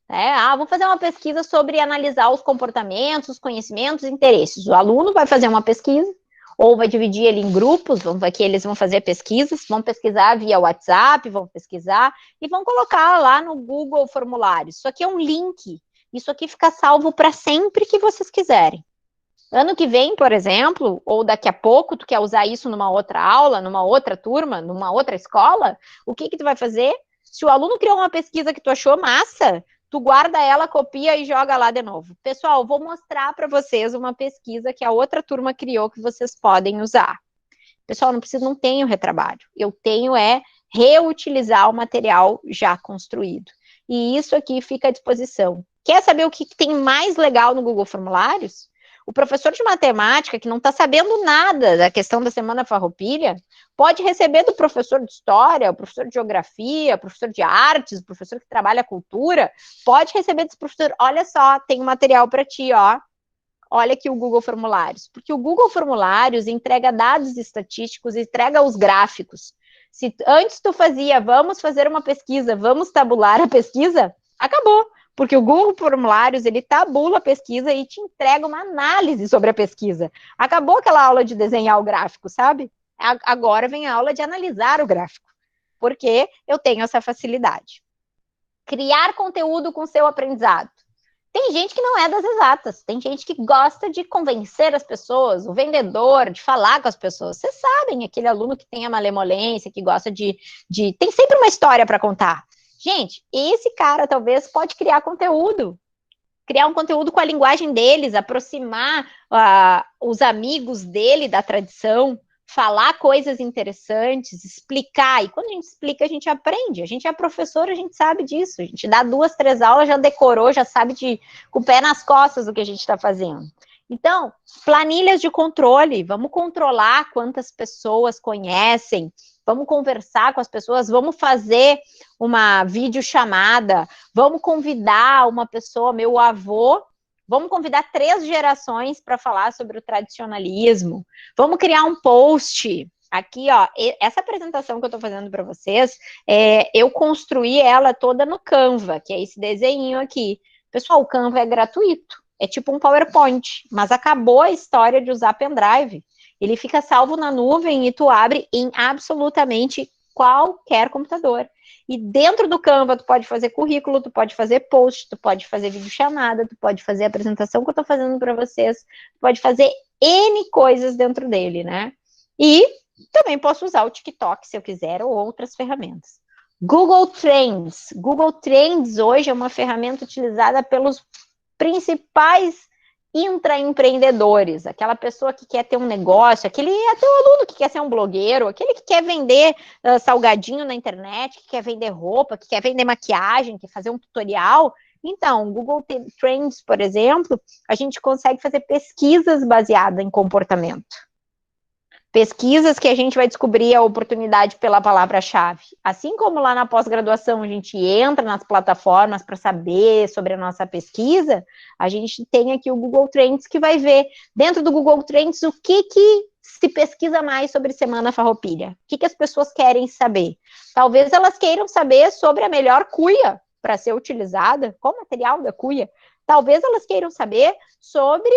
né? Vou fazer uma pesquisa sobre analisar os comportamentos, os conhecimentos, interesses. O aluno vai fazer uma pesquisa, ou vai dividir ele em grupos, que eles vão fazer pesquisas, vão pesquisar via WhatsApp, vão pesquisar, e vão colocar lá no Google Formulários. Isso aqui é um link, isso aqui fica salvo para sempre que vocês quiserem. Ano que vem, por exemplo, ou daqui a pouco, tu quer usar isso numa outra aula, numa outra turma, numa outra escola, o que tu vai fazer? Se o aluno criou uma pesquisa que tu achou massa, tu guarda ela, copia e joga lá de novo. Pessoal, vou mostrar para vocês uma pesquisa que a outra turma criou que vocês podem usar. Pessoal, não tenho retrabalho. Eu tenho reutilizar o material já construído. E isso aqui fica à disposição. Quer saber o que tem mais legal no Google Formulários? O professor de matemática, que não está sabendo nada da questão da Semana Farroupilha, pode receber do professor de história, o professor de geografia, o professor de artes, o professor que trabalha a cultura, pode receber desse professor, olha só, tem um material para ti, olha aqui o Google Formulários, porque o Google Formulários entrega dados estatísticos, entrega os gráficos. Se antes tu fazia, vamos fazer uma pesquisa, vamos tabular a pesquisa, acabou. Porque o Google Formulários, ele tabula a pesquisa e te entrega uma análise sobre a pesquisa. Acabou aquela aula de desenhar o gráfico, sabe? Agora vem a aula de analisar o gráfico, porque eu tenho essa facilidade. Criar conteúdo com seu aprendizado. Tem gente que não é das exatas, tem gente que gosta de convencer as pessoas, o vendedor, de falar com as pessoas. Vocês sabem, aquele aluno que tem a malemolência, que gosta de tem sempre uma história para contar. Gente, esse cara talvez pode criar conteúdo, criar um conteúdo com a linguagem deles, aproximar os amigos dele da tradição, falar coisas interessantes, explicar. E quando a gente explica, a gente aprende. A gente é professor, a gente sabe disso. A gente dá 2, 3 aulas, já decorou, já sabe com o pé nas costas o que a gente está fazendo. Então, planilhas de controle. Vamos controlar quantas pessoas conhecem. Vamos conversar com as pessoas, vamos fazer uma videochamada, vamos convidar uma pessoa, meu avô, vamos convidar 3 gerações para falar sobre o tradicionalismo, vamos criar um post. Aqui, essa apresentação que eu estou fazendo para vocês, eu construí ela toda no Canva, que é esse desenho aqui. Pessoal, o Canva é gratuito, é tipo um PowerPoint, mas acabou a história de usar pendrive. Ele fica salvo na nuvem e tu abre em absolutamente qualquer computador. E dentro do Canva, tu pode fazer currículo, tu pode fazer post, tu pode fazer videochamada, tu pode fazer a apresentação que eu estou fazendo para vocês, tu pode fazer N coisas dentro dele, né? E também posso usar o TikTok, se eu quiser, ou outras ferramentas. Google Trends. Google Trends hoje é uma ferramenta utilizada pelos principais intraempreendedores, aquela pessoa que quer ter um negócio, até o aluno que quer ser um blogueiro, aquele que quer vender salgadinho na internet, que quer vender roupa, que quer vender maquiagem, quer fazer um tutorial, Então, Google Trends, por exemplo, a gente consegue fazer pesquisas baseadas em comportamento. Pesquisas que a gente vai descobrir a oportunidade pela palavra-chave. Assim como lá na pós-graduação a gente entra nas plataformas para saber sobre a nossa pesquisa, a gente tem aqui o Google Trends que vai ver, dentro do Google Trends, o que se pesquisa mais sobre Semana Farroupilha. O que as pessoas querem saber? Talvez elas queiram saber sobre a melhor cuia para ser utilizada, qual o material da cuia. Talvez elas queiram saber sobre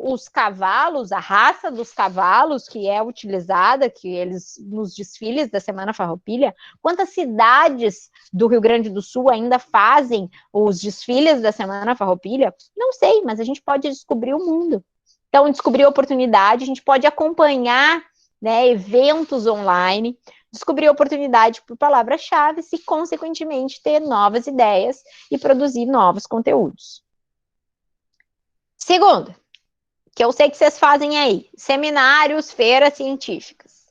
os cavalos, a raça dos cavalos que é utilizada, que eles nos desfiles da Semana Farroupilha. Quantas cidades do Rio Grande do Sul ainda fazem os desfiles da Semana Farroupilha? Não sei, mas a gente pode descobrir o mundo. Então, descobrir oportunidade, a gente pode acompanhar, né, eventos online, descobrir oportunidade por palavra-chave e, consequentemente, ter novas ideias e produzir novos conteúdos. Segundo, que eu sei que vocês fazem aí, seminários, feiras científicas.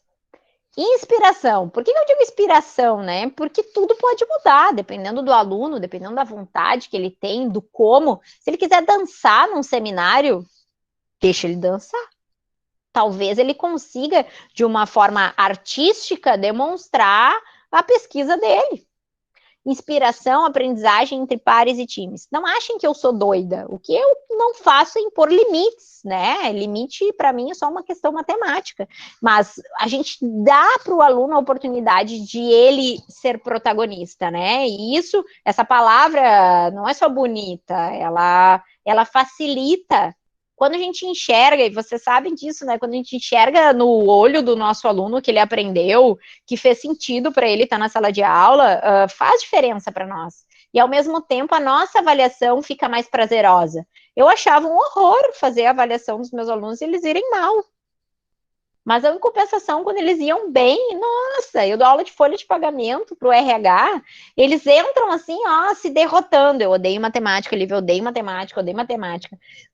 Inspiração. Por que eu digo inspiração, né? Porque tudo pode mudar, dependendo do aluno, dependendo da vontade que ele tem, do como. Se ele quiser dançar num seminário, deixa ele dançar. Talvez ele consiga, de uma forma artística, demonstrar a pesquisa dele. Inspiração, aprendizagem entre pares e times. Não achem que eu sou doida. O que eu não faço é impor limites, né? Limite, para mim, é só uma questão matemática. Mas a gente dá para o aluno a oportunidade de ele ser protagonista, né? E isso, essa palavra não é só bonita, ela facilita. Quando a gente enxerga, e vocês sabem disso, né? Quando a gente enxerga no olho do nosso aluno que ele aprendeu, que fez sentido para ele estar na sala de aula, faz diferença para nós. E, ao mesmo tempo, a nossa avaliação fica mais prazerosa. Eu achava um horror fazer a avaliação dos meus alunos e eles irem mal. Mas, em compensação, quando eles iam bem, nossa, eu dou aula de folha de pagamento para o RH, eles entram assim, ó, se derrotando. Eu odeio matemática, Lívia, eu odeio matemática,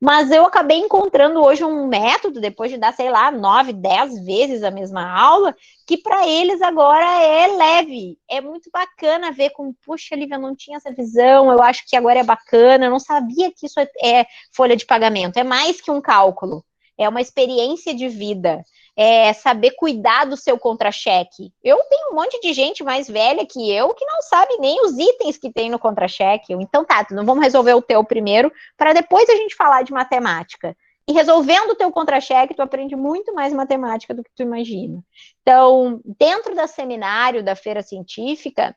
Mas eu acabei encontrando hoje um método, depois de dar, sei lá, 9, 10 vezes a mesma aula, que para eles agora é leve. É muito bacana ver como, puxa, Lívia, eu não tinha essa visão, eu acho que agora é bacana, eu não sabia que isso é folha de pagamento. É mais que um cálculo, é uma experiência de vida. É saber cuidar do seu contra-cheque. Eu tenho um monte de gente mais velha que eu que não sabe nem os itens que tem no contra-cheque. Então tá, não vamos resolver o teu primeiro, para depois a gente falar de matemática. E resolvendo o teu contra-cheque, tu aprende muito mais matemática do que tu imagina. Então, dentro do seminário, da feira científica,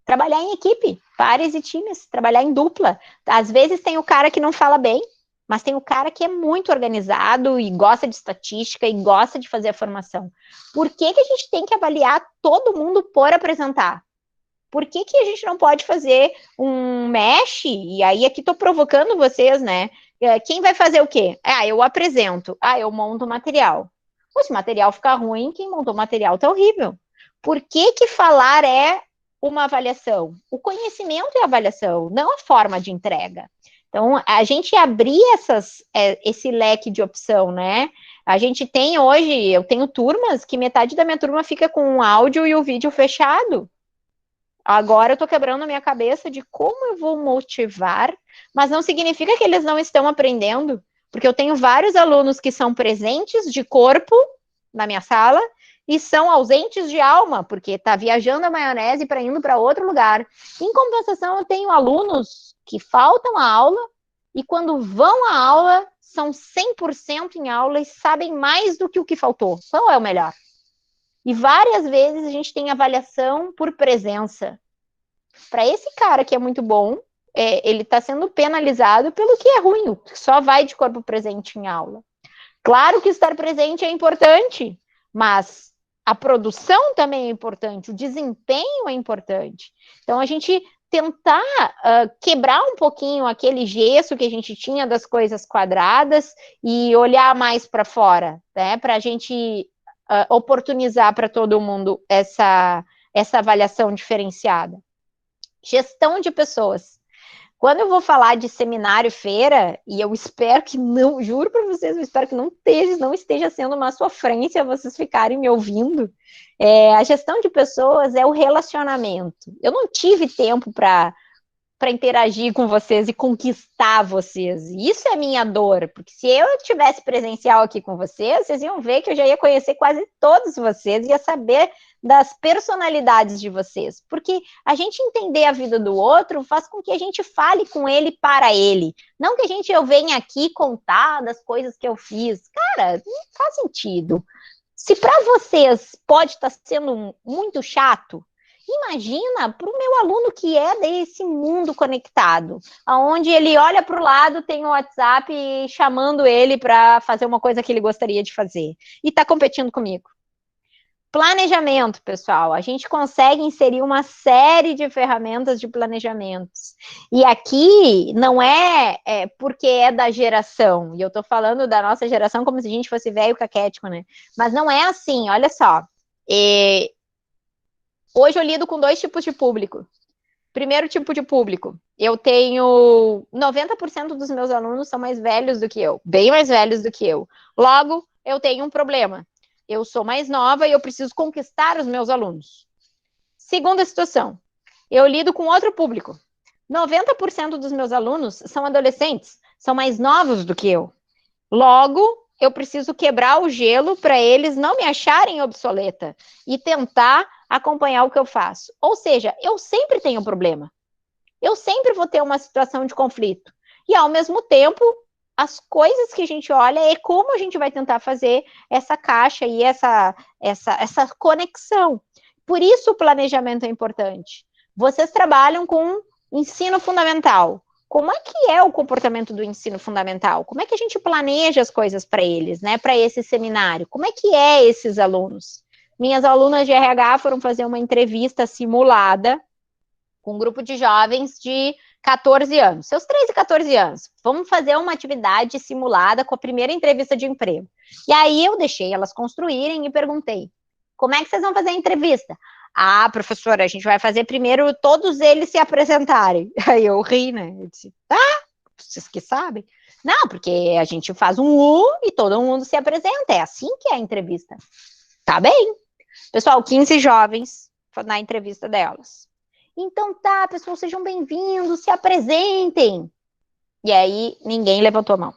trabalhar em equipe, pares e times, trabalhar em dupla. Às vezes tem o cara que não fala bem, mas tem o cara que é muito organizado e gosta de estatística e gosta de fazer a formação. Por que a gente tem que avaliar todo mundo por apresentar? Por que a gente não pode fazer um mesh? E aí aqui estou provocando vocês, né? Quem vai fazer o quê? Eu apresento. Eu monto o material. Se o material ficar ruim, quem montou o material está horrível. Por que falar é uma avaliação? O conhecimento é a avaliação, não a forma de entrega. Então, a gente abrir esse leque de opção, né? A gente tem hoje, eu tenho turmas que metade da minha turma fica com o áudio e o vídeo fechado. Agora eu estou quebrando a minha cabeça de como eu vou motivar, mas não significa que eles não estão aprendendo, porque eu tenho vários alunos que são presentes de corpo na minha sala e são ausentes de alma, porque está viajando a maionese para indo para outro lugar. Em compensação, eu tenho alunos que faltam a aula e quando vão à aula, são 100% em aula e sabem mais do que o que faltou. Qual é o melhor? E várias vezes a gente tem avaliação por presença. Para esse cara que é muito bom, ele está sendo penalizado pelo que é ruim, só vai de corpo presente em aula. Claro que estar presente é importante, mas a produção também é importante, o desempenho é importante. Então, a gente tentar quebrar um pouquinho aquele gesso que a gente tinha das coisas quadradas e olhar mais para fora, né? Para a gente oportunizar para todo mundo essa avaliação diferenciada. Gestão de pessoas. Quando eu vou falar de seminário, feira, e eu espero que não, juro para vocês, eu espero que não esteja sendo uma sofrência vocês ficarem me ouvindo, a gestão de pessoas é o relacionamento. Eu não tive tempo para para interagir com vocês e conquistar vocês. Isso é minha dor, porque se eu tivesse presencial aqui com vocês, vocês iam ver que eu já ia conhecer quase todos vocês, ia saber das personalidades de vocês, porque a gente entender a vida do outro faz com que a gente fale com ele para ele, não que eu venha aqui contar das coisas que eu fiz. Cara, não faz sentido. Se para vocês pode estar sendo muito chato, imagina para o meu aluno que é desse mundo conectado, onde ele olha para o lado, tem o WhatsApp chamando ele para fazer uma coisa que ele gostaria de fazer e está competindo comigo. Planejamento, pessoal. A gente consegue inserir uma série de ferramentas de planejamentos. E aqui não é porque é da geração. E eu tô falando da nossa geração como se a gente fosse velho caquético, né? Mas não é assim, olha só. Hoje eu lido com 2 tipos de público. Primeiro tipo de público, eu tenho 90% dos meus alunos são mais velhos do que eu, bem mais velhos do que eu. Logo, eu tenho um problema. Eu sou mais nova e eu preciso conquistar os meus alunos. Segunda situação, eu lido com outro público. 90% dos meus alunos são adolescentes, são mais novos do que eu. Logo, eu preciso quebrar o gelo para eles não me acharem obsoleta e tentar acompanhar o que eu faço. Ou seja, eu sempre tenho um problema. Eu sempre vou ter uma situação de conflito. E, ao mesmo tempo, as coisas que a gente olha é como a gente vai tentar fazer essa caixa e essa conexão. Por isso o planejamento é importante. Vocês trabalham com ensino fundamental. Como é que é o comportamento do ensino fundamental? Como é que a gente planeja as coisas para eles, né? Para esse seminário? Como é que é esses alunos? Minhas alunas de RH foram fazer uma entrevista simulada com um grupo de jovens de 14 anos, seus 13 e 14 anos. Vamos fazer uma atividade simulada com a primeira entrevista de emprego. E aí eu deixei elas construírem e perguntei, como é que vocês vão fazer a entrevista? Ah, professora, a gente vai fazer primeiro todos eles se apresentarem. Aí eu ri, né? Eu disse, tá, vocês que sabem. Não, porque a gente faz um U e todo mundo se apresenta. É assim que é a entrevista. Tá bem. Pessoal, 15 jovens na entrevista delas. Então tá, pessoal, sejam bem-vindos, se apresentem. E aí, ninguém levantou a mão.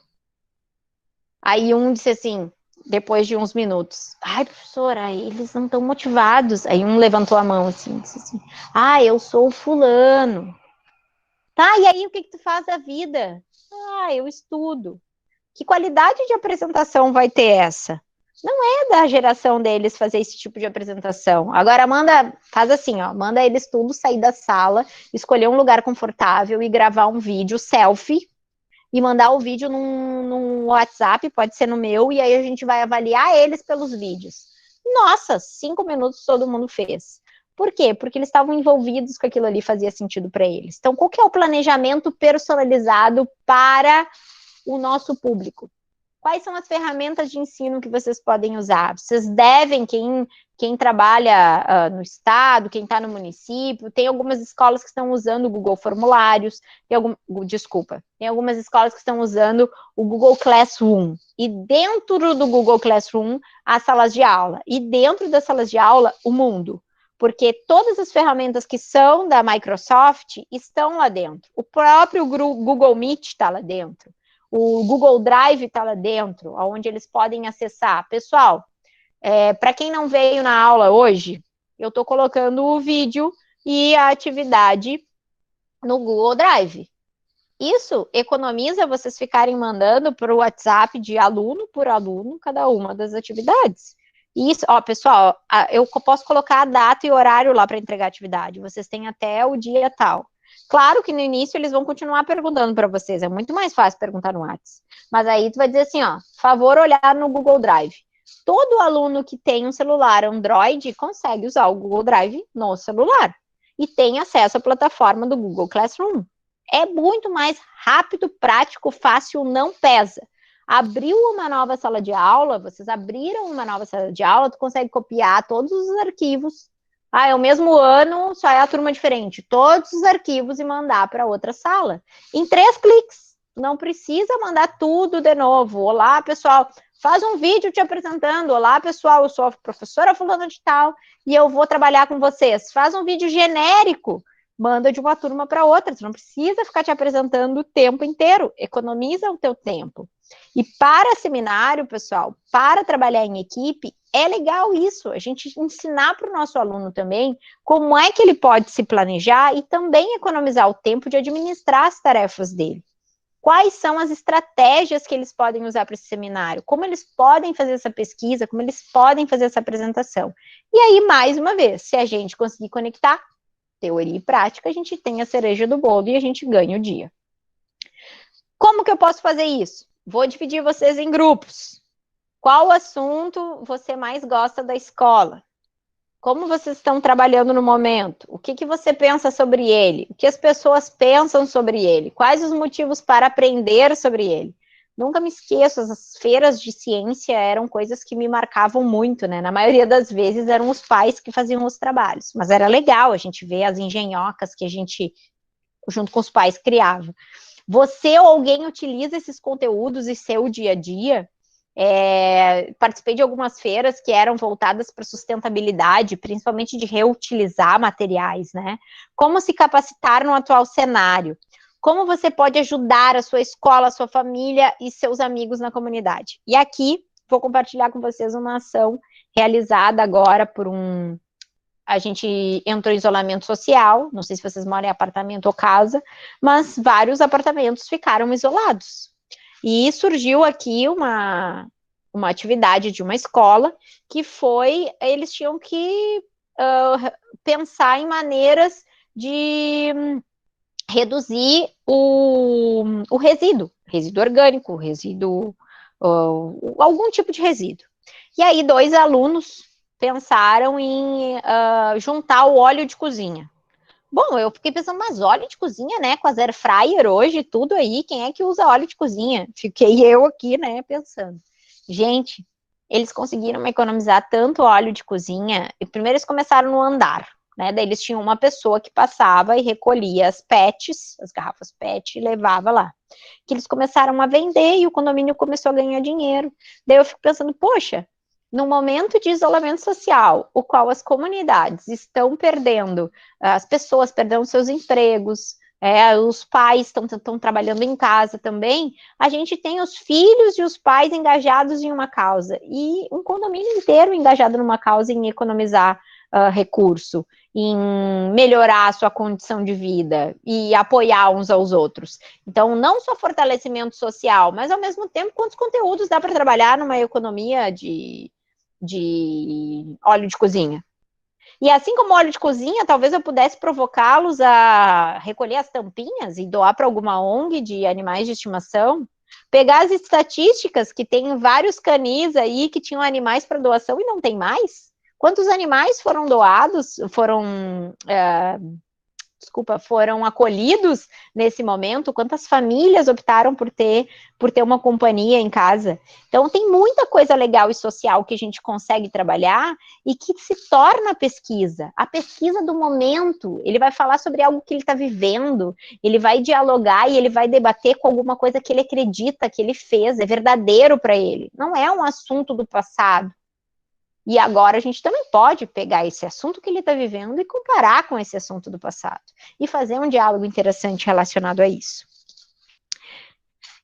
Aí um disse assim, depois de uns minutos, ai, professora, eles não estão motivados. Aí um levantou a mão assim, disse assim, ah, eu sou o fulano. Tá, e aí o que tu faz da vida? Ah, eu estudo. Que qualidade de apresentação vai ter essa? Não é da geração deles fazer esse tipo de apresentação. Agora faz assim, ó, manda eles tudo sair da sala, escolher um lugar confortável e gravar um vídeo selfie e mandar o vídeo num WhatsApp, pode ser no meu, e aí a gente vai avaliar eles pelos vídeos. Nossa, 5 minutos todo mundo fez. Por quê? Porque eles estavam envolvidos com aquilo ali, fazia sentido para eles. Então, qual que é o planejamento personalizado para o nosso público? Quais são as ferramentas de ensino que vocês podem usar? Vocês devem, quem trabalha no estado, quem está no município, tem algumas escolas que estão usando o Google Formulários, tem algumas escolas que estão usando o Google Classroom. E dentro do Google Classroom, as salas de aula. E dentro das salas de aula, o mundo. Porque todas as ferramentas que são da Microsoft estão lá dentro. O próprio Google Meet está lá dentro. O Google Drive está lá dentro, onde eles podem acessar. Pessoal, para quem não veio na aula hoje, eu estou colocando o vídeo e a atividade no Google Drive. Isso economiza vocês ficarem mandando para o WhatsApp de aluno por aluno cada uma das atividades. Isso, ó, pessoal, eu posso colocar a data e horário lá para entregar a atividade. Vocês têm até o dia tal. Claro que no início eles vão continuar perguntando para vocês, é muito mais fácil perguntar no WhatsApp. Mas aí tu vai dizer assim, ó, favor olhar no Google Drive. Todo aluno que tem um celular Android consegue usar o Google Drive no celular e tem acesso à plataforma do Google Classroom. É muito mais rápido, prático, fácil, não pesa. Abriu uma nova sala de aula, vocês abriram uma nova sala de aula, tu consegue copiar todos os arquivos. Ah, é o mesmo ano, só é a turma diferente. Todos os arquivos e mandar para outra sala. Em 3 cliques. Não precisa mandar tudo de novo. Olá, pessoal. Faz um vídeo te apresentando. Olá, pessoal. Eu sou a professora fulana de tal e eu vou trabalhar com vocês. Faz um vídeo genérico manda de uma turma para outra, tu não precisa ficar te apresentando o tempo inteiro, economiza o teu tempo. E para seminário, pessoal, para trabalhar em equipe, é legal isso, a gente ensinar para o nosso aluno também como é que ele pode se planejar e também economizar o tempo de administrar as tarefas dele. Quais são as estratégias que eles podem usar para esse seminário? Como eles podem fazer essa pesquisa? Como eles podem fazer essa apresentação? E aí, mais uma vez, se a gente conseguir conectar teoria e prática, a gente tem a cereja do bolo e a gente ganha o dia. Como que eu posso fazer isso? Vou dividir vocês em grupos. Qual assunto você mais gosta da escola? Como vocês estão trabalhando no momento? O que você pensa sobre ele? O que as pessoas pensam sobre ele? Quais os motivos para aprender sobre ele? Nunca me esqueço, as feiras de ciência eram coisas que me marcavam muito, né? Na maioria das vezes eram os pais que faziam os trabalhos, mas era legal a gente ver as engenhocas que a gente, junto com os pais, criava. Você ou alguém utiliza esses conteúdos em seu dia a dia? Participei de algumas feiras que eram voltadas para sustentabilidade, principalmente de reutilizar materiais, né? Como se capacitar no atual cenário? Como você pode ajudar a sua escola, a sua família e seus amigos na comunidade? E aqui vou compartilhar com vocês uma ação realizada agora por a gente entrou em isolamento social, não sei se vocês moram em apartamento ou casa, mas vários apartamentos ficaram isolados. E surgiu aqui uma atividade de uma escola que foi, eles tinham que pensar em maneiras de reduzir o resíduo orgânico, algum tipo de resíduo. E aí 2 alunos pensaram em juntar o óleo de cozinha. Bom, eu fiquei pensando, mas óleo de cozinha, né, com a air fryer hoje, tudo aí, quem é que usa óleo de cozinha? Fiquei eu aqui, né, pensando. Gente, eles conseguiram economizar tanto óleo de cozinha, e primeiro eles começaram no andar, né, daí eles tinham uma pessoa que passava e recolhia as PETs, as garrafas PET, e levava lá. Que eles começaram a vender e o condomínio começou a ganhar dinheiro. Daí eu fico pensando, poxa, no momento de isolamento social, o qual as comunidades estão perdendo, as pessoas perdendo seus empregos, os pais estão trabalhando em casa também, a gente tem os filhos e os pais engajados em uma causa, e um condomínio inteiro engajado numa causa em economizar recurso, em melhorar a sua condição de vida e apoiar uns aos outros. Então, não só fortalecimento social, mas ao mesmo tempo, quantos conteúdos dá para trabalhar numa economia de óleo de cozinha? E assim como óleo de cozinha, talvez eu pudesse provocá-los a recolher as tampinhas e doar para alguma ONG de animais de estimação, pegar as estatísticas que tem vários canis aí que tinham animais para doação e não tem mais. Quantos animais foram doados, foram acolhidos nesse momento? Quantas famílias optaram por ter uma companhia em casa? Então, tem muita coisa legal e social que a gente consegue trabalhar e que se torna pesquisa. A pesquisa do momento, ele vai falar sobre algo que ele está vivendo, ele vai dialogar e ele vai debater com alguma coisa que ele acredita, que ele fez, é verdadeiro para ele. Não é um assunto do passado. E agora a gente também pode pegar esse assunto que ele está vivendo e comparar com esse assunto do passado. E fazer um diálogo interessante relacionado a isso.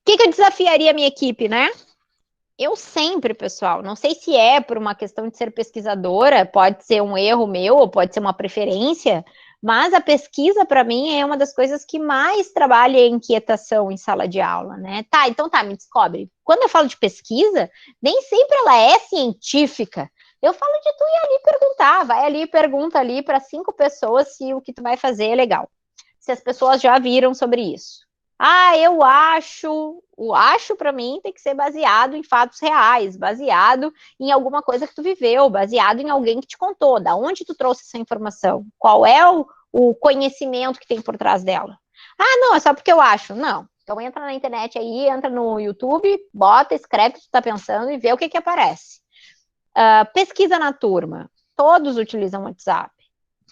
O que eu desafiaria a minha equipe, né? Eu sempre, pessoal, não sei se é por uma questão de ser pesquisadora, pode ser um erro meu, ou pode ser uma preferência, mas a pesquisa, para mim, é uma das coisas que mais trabalha em inquietação em sala de aula, né? Então me descobre. Quando eu falo de pesquisa, nem sempre ela é científica. Eu falo de tu ir ali perguntar, vai ali e pergunta ali para 5 pessoas se o que tu vai fazer é legal. Se as pessoas já viram sobre isso. Eu acho, o acho para mim tem que ser baseado em fatos reais, baseado em alguma coisa que tu viveu, baseado em alguém que te contou, da onde tu trouxe essa informação, qual é o conhecimento que tem por trás dela. Não, é só porque eu acho. Não. Então entra na internet aí, entra no YouTube, bota, escreve o que tu tá pensando e vê o que aparece. Pesquisa na turma. Todos utilizam WhatsApp.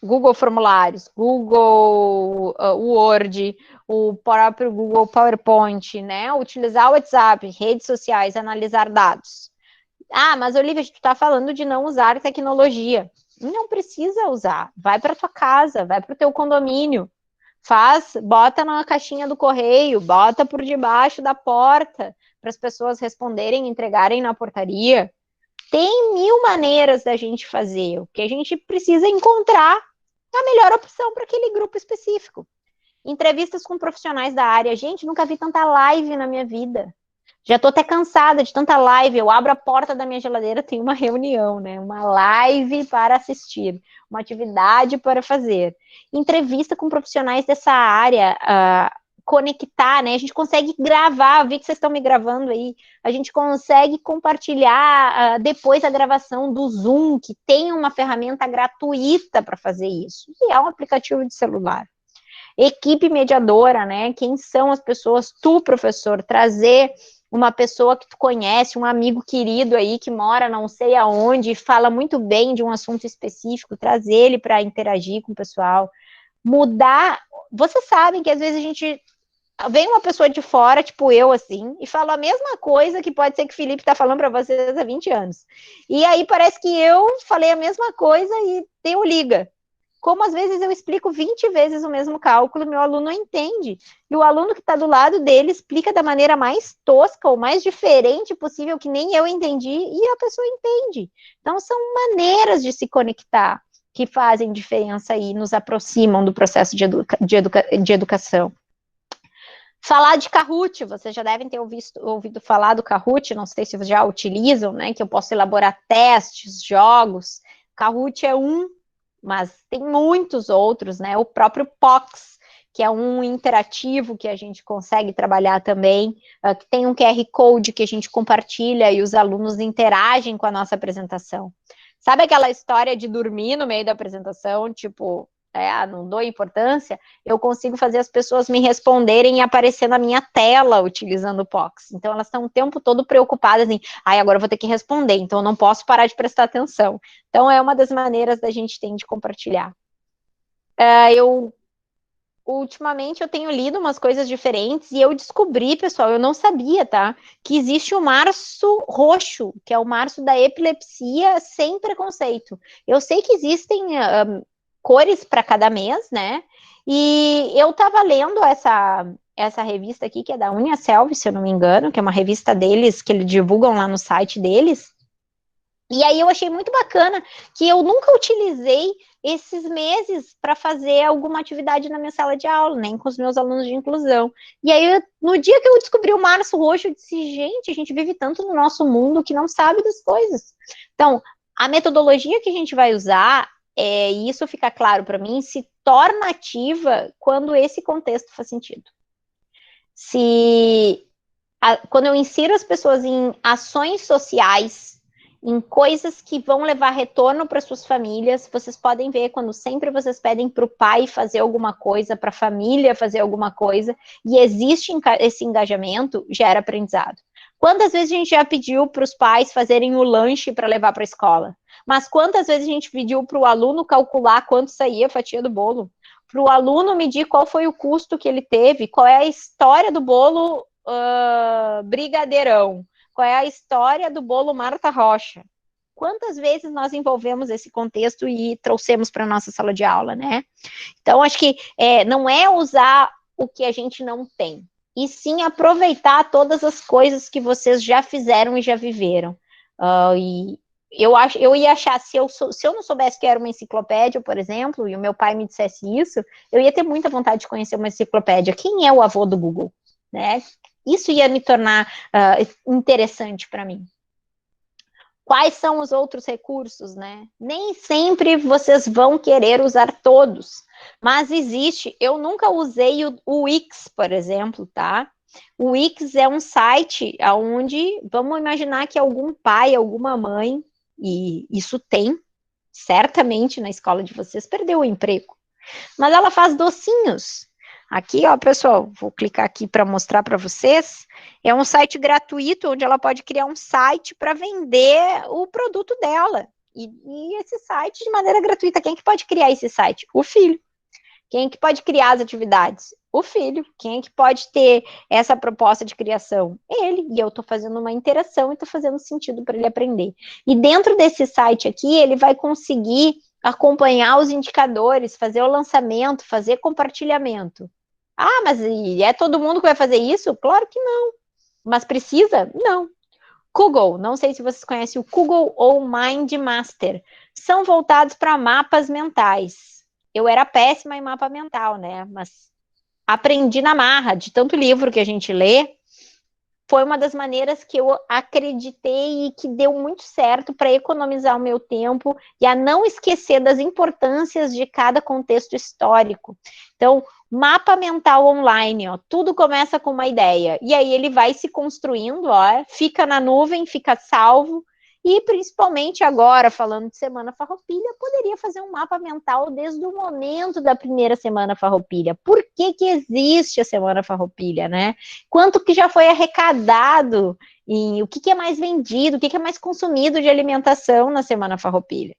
Google Formulários, Google Word, o próprio Google PowerPoint, né? Utilizar o WhatsApp, redes sociais, analisar dados. Ah, mas Olivia, tu tá falando de não usar tecnologia. Não precisa usar. Vai para tua casa, vai para o teu condomínio. Bota na caixinha do correio, bota por debaixo da porta para as pessoas responderem, entregarem na portaria. Tem mil maneiras da gente fazer. O que a gente precisa encontrar a melhor opção para aquele grupo específico. Entrevistas com profissionais da área. Gente, nunca vi tanta live na minha vida. Já tô até cansada de tanta live. Eu abro a porta da minha geladeira, tem uma reunião, né? Uma live para assistir, uma atividade para fazer. Entrevista com profissionais dessa área, conectar, né? A gente consegue gravar, vi que vocês estão me gravando aí. A gente consegue compartilhar depois a gravação do Zoom, que tem uma ferramenta gratuita para fazer isso. E é um aplicativo de celular. Equipe mediadora, né? Quem são as pessoas? Tu, professor, trazer uma pessoa que tu conhece, um amigo querido aí que mora não sei aonde, fala muito bem de um assunto específico, trazer ele para interagir com o pessoal, mudar. Vocês sabem que às vezes a gente vem uma pessoa de fora, tipo eu, assim, e fala a mesma coisa que pode ser que o Felipe tá falando para vocês há 20 anos. E aí parece que eu falei a mesma coisa e deu liga. Como às vezes eu explico 20 vezes o mesmo cálculo, meu aluno não entende. E o aluno que está do lado dele explica da maneira mais tosca ou mais diferente possível, que nem eu entendi, e a pessoa entende. Então, são maneiras de se conectar que fazem diferença e nos aproximam do processo de educação. Falar de Kahoot, vocês já devem ter ouvido falar do Kahoot, não sei se vocês já utilizam, né, que eu posso elaborar testes, jogos. Kahoot é mas tem muitos outros, né? O próprio POX, que é um interativo que a gente consegue trabalhar também, que tem um QR Code que a gente compartilha e os alunos interagem com a nossa apresentação. Sabe aquela história de dormir no meio da apresentação, tipo, não dou importância? Eu consigo fazer as pessoas me responderem e aparecer na minha tela utilizando o POX. Então, elas estão o tempo todo preocupadas em, agora eu vou ter que responder, então eu não posso parar de prestar atenção. Então, é uma das maneiras da gente tem de compartilhar. Ultimamente, eu tenho lido umas coisas diferentes e eu descobri, pessoal, eu não sabia, tá? Que existe o Março Roxo, que é o Março da Epilepsia Sem Preconceito. Eu sei que existem cores para cada mês, né? E eu estava lendo essa revista aqui, que é da UniaSelv, se eu não me engano, que é uma revista deles, que eles divulgam lá no site deles. E aí eu achei muito bacana que eu nunca utilizei esses meses para fazer alguma atividade na minha sala de aula, nem com os meus alunos de inclusão. E aí, no dia que eu descobri o Março Roxo, eu disse, gente, a gente vive tanto no nosso mundo que não sabe das coisas. Então, a metodologia que a gente vai usar, e isso fica claro para mim, se torna ativa quando esse contexto faz sentido. Quando eu insiro as pessoas em ações sociais, em coisas que vão levar retorno para suas famílias, vocês podem ver quando sempre vocês pedem para o pai fazer alguma coisa, para a família fazer alguma coisa, e existe esse engajamento, gera aprendizado. Quantas vezes a gente já pediu para os pais fazerem o lanche para levar para a escola? Mas quantas vezes a gente pediu para o aluno calcular quanto saía a fatia do bolo? Para o aluno medir qual foi o custo que ele teve, qual é a história do bolo brigadeirão? Qual é a história do bolo Marta Rocha? Quantas vezes nós envolvemos esse contexto e trouxemos para a nossa sala de aula, né? Então, acho que não é usar o que a gente não tem, e sim aproveitar todas as coisas que vocês já fizeram e já viveram. E eu ia achar, se eu não soubesse que era uma enciclopédia, por exemplo, e o meu pai me dissesse isso, eu ia ter muita vontade de conhecer uma enciclopédia. Quem é o avô do Google, né? Isso ia me tornar interessante para mim. Quais são os outros recursos, né? Nem sempre vocês vão querer usar todos, mas existe. Eu nunca usei o Wix, por exemplo, tá? O Wix é um site onde, vamos imaginar que algum pai, alguma mãe, e isso tem, certamente na escola de vocês, perdeu o emprego. Mas ela faz docinhos. Aqui, ó, pessoal, vou clicar aqui para mostrar para vocês. É um site gratuito, onde ela pode criar um site para vender o produto dela. E esse site, de maneira gratuita, quem que pode criar esse site? O filho. Quem que pode criar as atividades? O filho. Quem é que pode ter essa proposta de criação? Ele. E eu estou fazendo uma interação e estou fazendo sentido para ele aprender. E dentro desse site aqui, ele vai conseguir acompanhar os indicadores, fazer o lançamento, fazer compartilhamento. Ah, mas é todo mundo que vai fazer isso? Claro que não. Mas precisa? Não. Google, não sei se vocês conhecem o Google ou Mind Master. São voltados para mapas mentais. Eu era péssima em mapa mental, né? Mas aprendi na marra, de tanto livro que a gente lê, foi uma das maneiras que eu acreditei e que deu muito certo para economizar o meu tempo e a não esquecer das importâncias de cada contexto histórico. Então, mapa mental online, ó, tudo começa com uma ideia, e aí ele vai se construindo, ó, fica na nuvem, fica salvo, e principalmente agora, falando de Semana Farroupilha, poderia fazer um mapa mental desde o momento da primeira Semana Farroupilha. Por que que existe a Semana Farroupilha, né? Quanto que já foi arrecadado, e o que que é mais vendido, o que que é mais consumido de alimentação na Semana Farroupilha.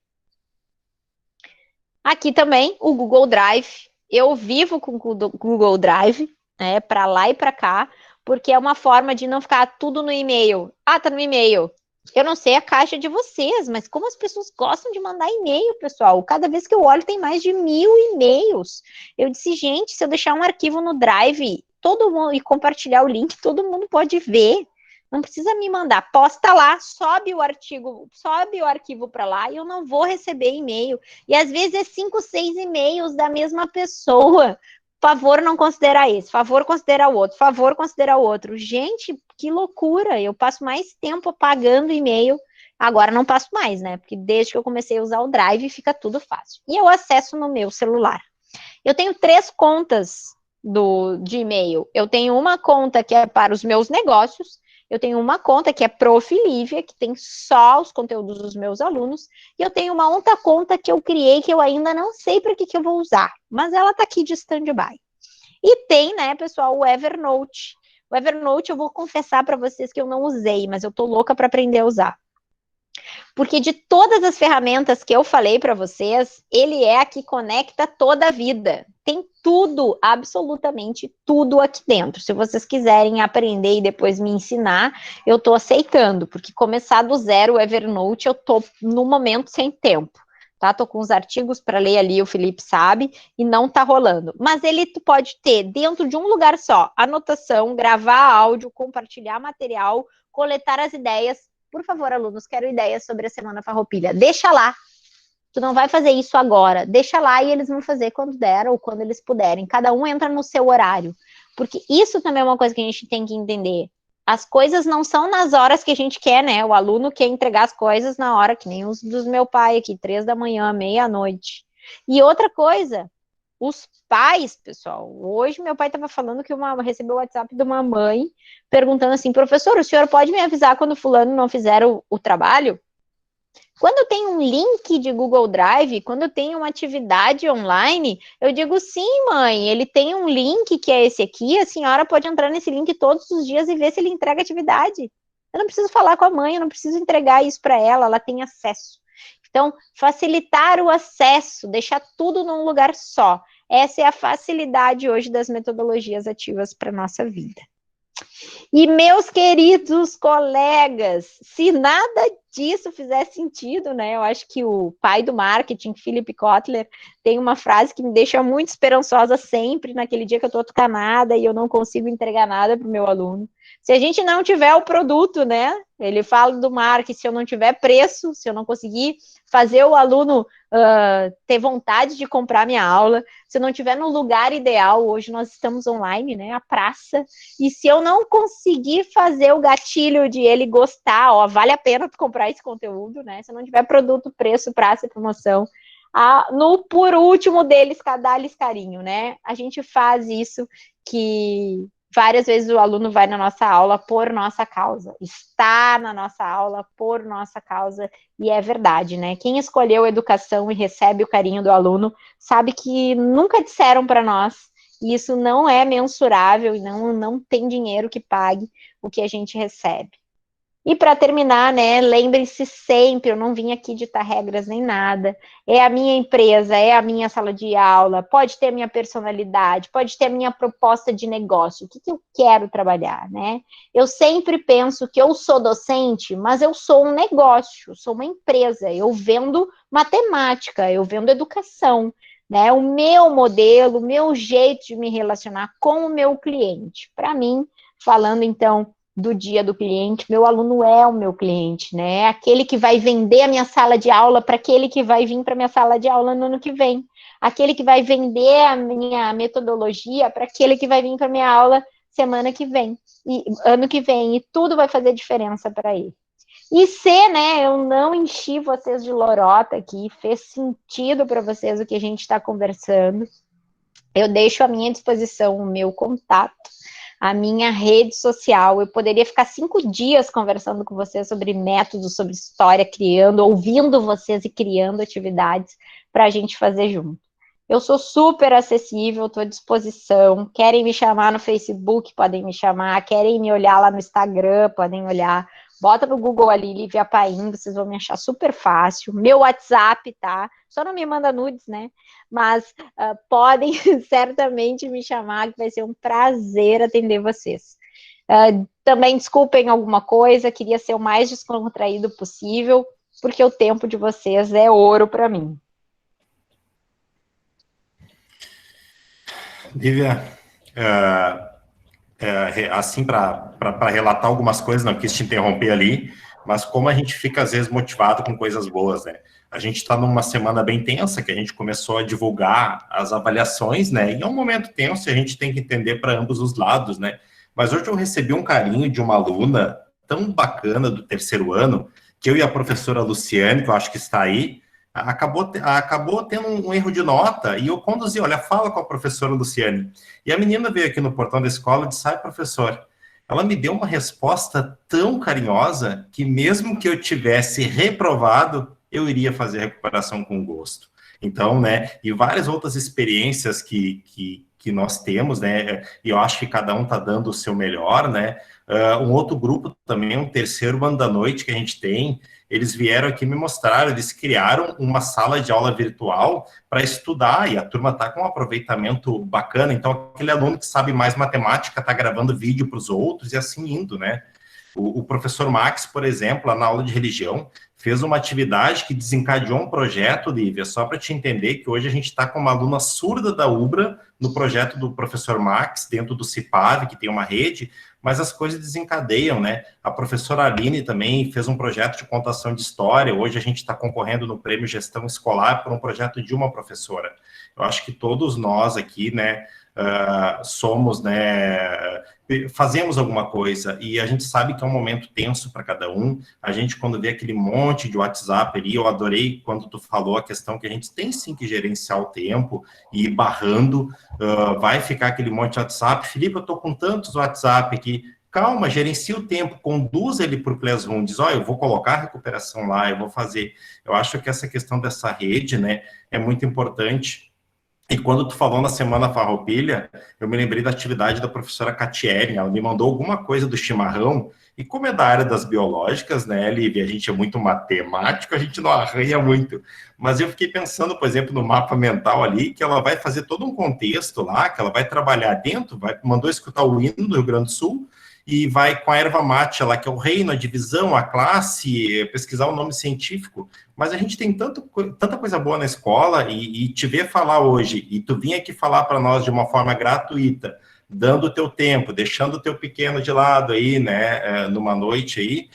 Aqui também, o Google Drive. Eu vivo com o Google Drive, né, para lá e para cá, porque é uma forma de não ficar tudo no e-mail. Ah, tá no e-mail. Eu não sei a caixa de vocês, mas como as pessoas gostam de mandar e-mail, pessoal. Cada vez que eu olho, tem mais de 1000 e-mails. Eu disse, gente, se eu deixar um arquivo no Drive, todo mundo, e compartilhar o link, todo mundo pode ver. Não precisa me mandar, posta lá, sobe o arquivo para lá e eu não vou receber e-mail. E às vezes é 5, 6 e-mails da mesma pessoa. Favor não considerar esse, favor considerar o outro, favor considerar o outro. Gente, que loucura! Eu passo mais tempo apagando e-mail. Agora não passo mais, né? Porque desde que eu comecei a usar o Drive, fica tudo fácil. E eu acesso no meu celular. Eu tenho 3 contas de e-mail. Eu tenho uma conta que é para os meus negócios, eu tenho uma conta que é Prof. Lívia, que tem só os conteúdos dos meus alunos, e eu tenho uma outra conta que eu criei, que eu ainda não sei para que eu vou usar, mas ela está aqui de stand-by. E tem, né, pessoal, o Evernote. O Evernote eu vou confessar para vocês que eu não usei, mas eu tô louca para aprender a usar. Porque de todas as ferramentas que eu falei para vocês, ele é a que conecta toda a vida. Tem tudo, absolutamente tudo aqui dentro. Se vocês quiserem aprender e depois me ensinar, eu estou aceitando, porque começar do zero o Evernote, eu estou no momento sem tempo. Tá? Tô com os artigos para ler ali, o Felipe sabe, e não tá rolando. Mas ele pode ter dentro de um lugar só, anotação, gravar áudio, compartilhar material, coletar as ideias. Por favor, alunos, quero ideias sobre a Semana Farroupilha. Deixa lá. Tu não vai fazer isso agora. Deixa lá e eles vão fazer quando der ou quando eles puderem. Cada um entra no seu horário. Porque isso também é uma coisa que a gente tem que entender. As coisas não são nas horas que a gente quer, né? O aluno quer entregar as coisas na hora, que nem os dos meu pai aqui, 3 da manhã, meia-noite. E outra coisa, os pais, pessoal, hoje meu pai estava falando que recebeu o WhatsApp de uma mãe perguntando assim, professor, o senhor pode me avisar quando fulano não fizer o trabalho? Quando eu tenho um link de Google Drive, quando eu tenho uma atividade online, eu digo, sim, mãe, ele tem um link que é esse aqui, a senhora pode entrar nesse link todos os dias e ver se ele entrega atividade. Eu não preciso falar com a mãe, eu não preciso entregar isso para ela tem acesso. Então, facilitar o acesso, deixar tudo num lugar só. Essa é a facilidade hoje das metodologias ativas para a nossa vida. E, meus queridos colegas, se nada disso fizer sentido, né? Eu acho que o pai do marketing, Philip Kotler, tem uma frase que me deixa muito esperançosa sempre, naquele dia que eu estou tucanada e eu não consigo entregar nada para o meu aluno. Se a gente não tiver o produto, né? Ele fala do marketing, se eu não tiver preço, se eu não conseguir fazer o aluno ter vontade de comprar minha aula, se eu não estiver no lugar ideal, hoje nós estamos online, né? A praça, e se eu não conseguir fazer o gatilho de ele gostar, ó, vale a pena tu comprar esse conteúdo, né? Se eu não tiver produto, preço, praça e promoção, no por último deles, dá-lhes carinho, né? A gente faz isso que várias vezes o aluno vai na nossa aula por nossa causa, está na nossa aula por nossa causa, e é verdade, né? Quem escolheu educação e recebe o carinho do aluno, sabe que nunca disseram para nós, e isso não é mensurável, e não tem dinheiro que pague o que a gente recebe. E para terminar, né, lembrem-se sempre, eu não vim aqui ditar regras nem nada, é a minha empresa, é a minha sala de aula, pode ter a minha personalidade, pode ter a minha proposta de negócio, o que eu quero trabalhar, né? Eu sempre penso que eu sou docente, mas eu sou um negócio, sou uma empresa, eu vendo matemática, eu vendo educação, né? O meu modelo, o meu jeito de me relacionar com o meu cliente. Para mim, falando então do dia do cliente, meu aluno é o meu cliente, né? É aquele que vai vender a minha sala de aula para aquele que vai vir para a minha sala de aula no ano que vem. Aquele que vai vender a minha metodologia para aquele que vai vir para a minha aula semana que vem, e ano que vem, e tudo vai fazer diferença para ele. E se, né, eu não enchi vocês de lorota aqui, fez sentido para vocês o que a gente está conversando, eu deixo à minha disposição o meu contato, a minha rede social. Eu poderia ficar 5 dias conversando com vocês sobre métodos, sobre história, criando, ouvindo vocês e criando atividades para a gente fazer junto. Eu sou super acessível, estou à disposição. Querem me chamar no Facebook, podem me chamar. Querem me olhar lá no Instagram, podem olhar. Bota no Google ali, Lívia Paim, vocês vão me achar super fácil. Meu WhatsApp, tá? Só não me manda nudes, né? Mas podem certamente me chamar, que vai ser um prazer atender vocês. Também desculpem alguma coisa, queria ser o mais descontraído possível, porque o tempo de vocês é ouro para mim. Lívia, assim, para relatar algumas coisas, não quis te interromper ali, mas como a gente fica, às vezes, motivado com coisas boas, né? A gente está numa semana bem tensa, que a gente começou a divulgar as avaliações, né? E é um momento tenso e a gente tem que entender para ambos os lados, né? Mas hoje eu recebi um carinho de uma aluna tão bacana do 3º ano, que eu e a professora Luciane, que eu acho que está aí, acabou tendo um erro de nota, e eu conduzi, olha, fala com a professora Luciane. E a menina veio aqui no portão da escola e disse, sai, professor. Ela me deu uma resposta tão carinhosa que mesmo que eu tivesse reprovado, eu iria fazer a recuperação com gosto. Então, né, e várias outras experiências que nós temos, né, e eu acho que cada um está dando o seu melhor, né. Um outro grupo também, um 3º ano da noite que a gente tem, eles vieram aqui me mostrar, eles criaram uma sala de aula virtual para estudar, e a turma está com um aproveitamento bacana. Então, aquele aluno que sabe mais matemática está gravando vídeo para os outros e assim indo, né? O professor Max, por exemplo, lá na aula de religião, fez uma atividade que desencadeou um projeto, Lívia, só para te entender que hoje a gente está com uma aluna surda da UBRA no projeto do professor Max, dentro do CIPAV, que tem uma rede, mas as coisas desencadeiam, né? A professora Aline também fez um projeto de contação de história, hoje a gente está concorrendo no Prêmio Gestão Escolar por um projeto de uma professora. Eu acho que todos nós aqui, né, somos, né, fazemos alguma coisa, e a gente sabe que é um momento tenso para cada um. A gente, quando vê aquele monte de WhatsApp ali, eu adorei quando tu falou a questão que a gente tem sim que gerenciar o tempo e ir barrando, vai ficar aquele monte de WhatsApp. Felipe, eu tô com tantos WhatsApp aqui. Calma, gerencia o tempo, conduz ele para o Classroom, diz, eu vou colocar a recuperação lá, eu vou fazer. Eu acho que essa questão dessa rede, né, é muito importante. E quando tu falou na Semana Farroupilha, eu me lembrei da atividade da professora Catiele, ela me mandou alguma coisa do chimarrão, e como é da área das biológicas, né, Lívia, a gente é muito matemático, a gente não arranha muito, mas eu fiquei pensando, por exemplo, no mapa mental ali, que ela vai fazer todo um contexto lá, que ela vai trabalhar dentro, mandou escutar o hino do Rio Grande do Sul, e vai com a erva mate lá, que é o reino, a divisão, a classe, pesquisar o nome científico. Mas a gente tem tanta coisa boa na escola, e te ver falar hoje, e tu vir aqui falar para nós de uma forma gratuita, dando o teu tempo, deixando o teu pequeno de lado aí, né, numa noite aí,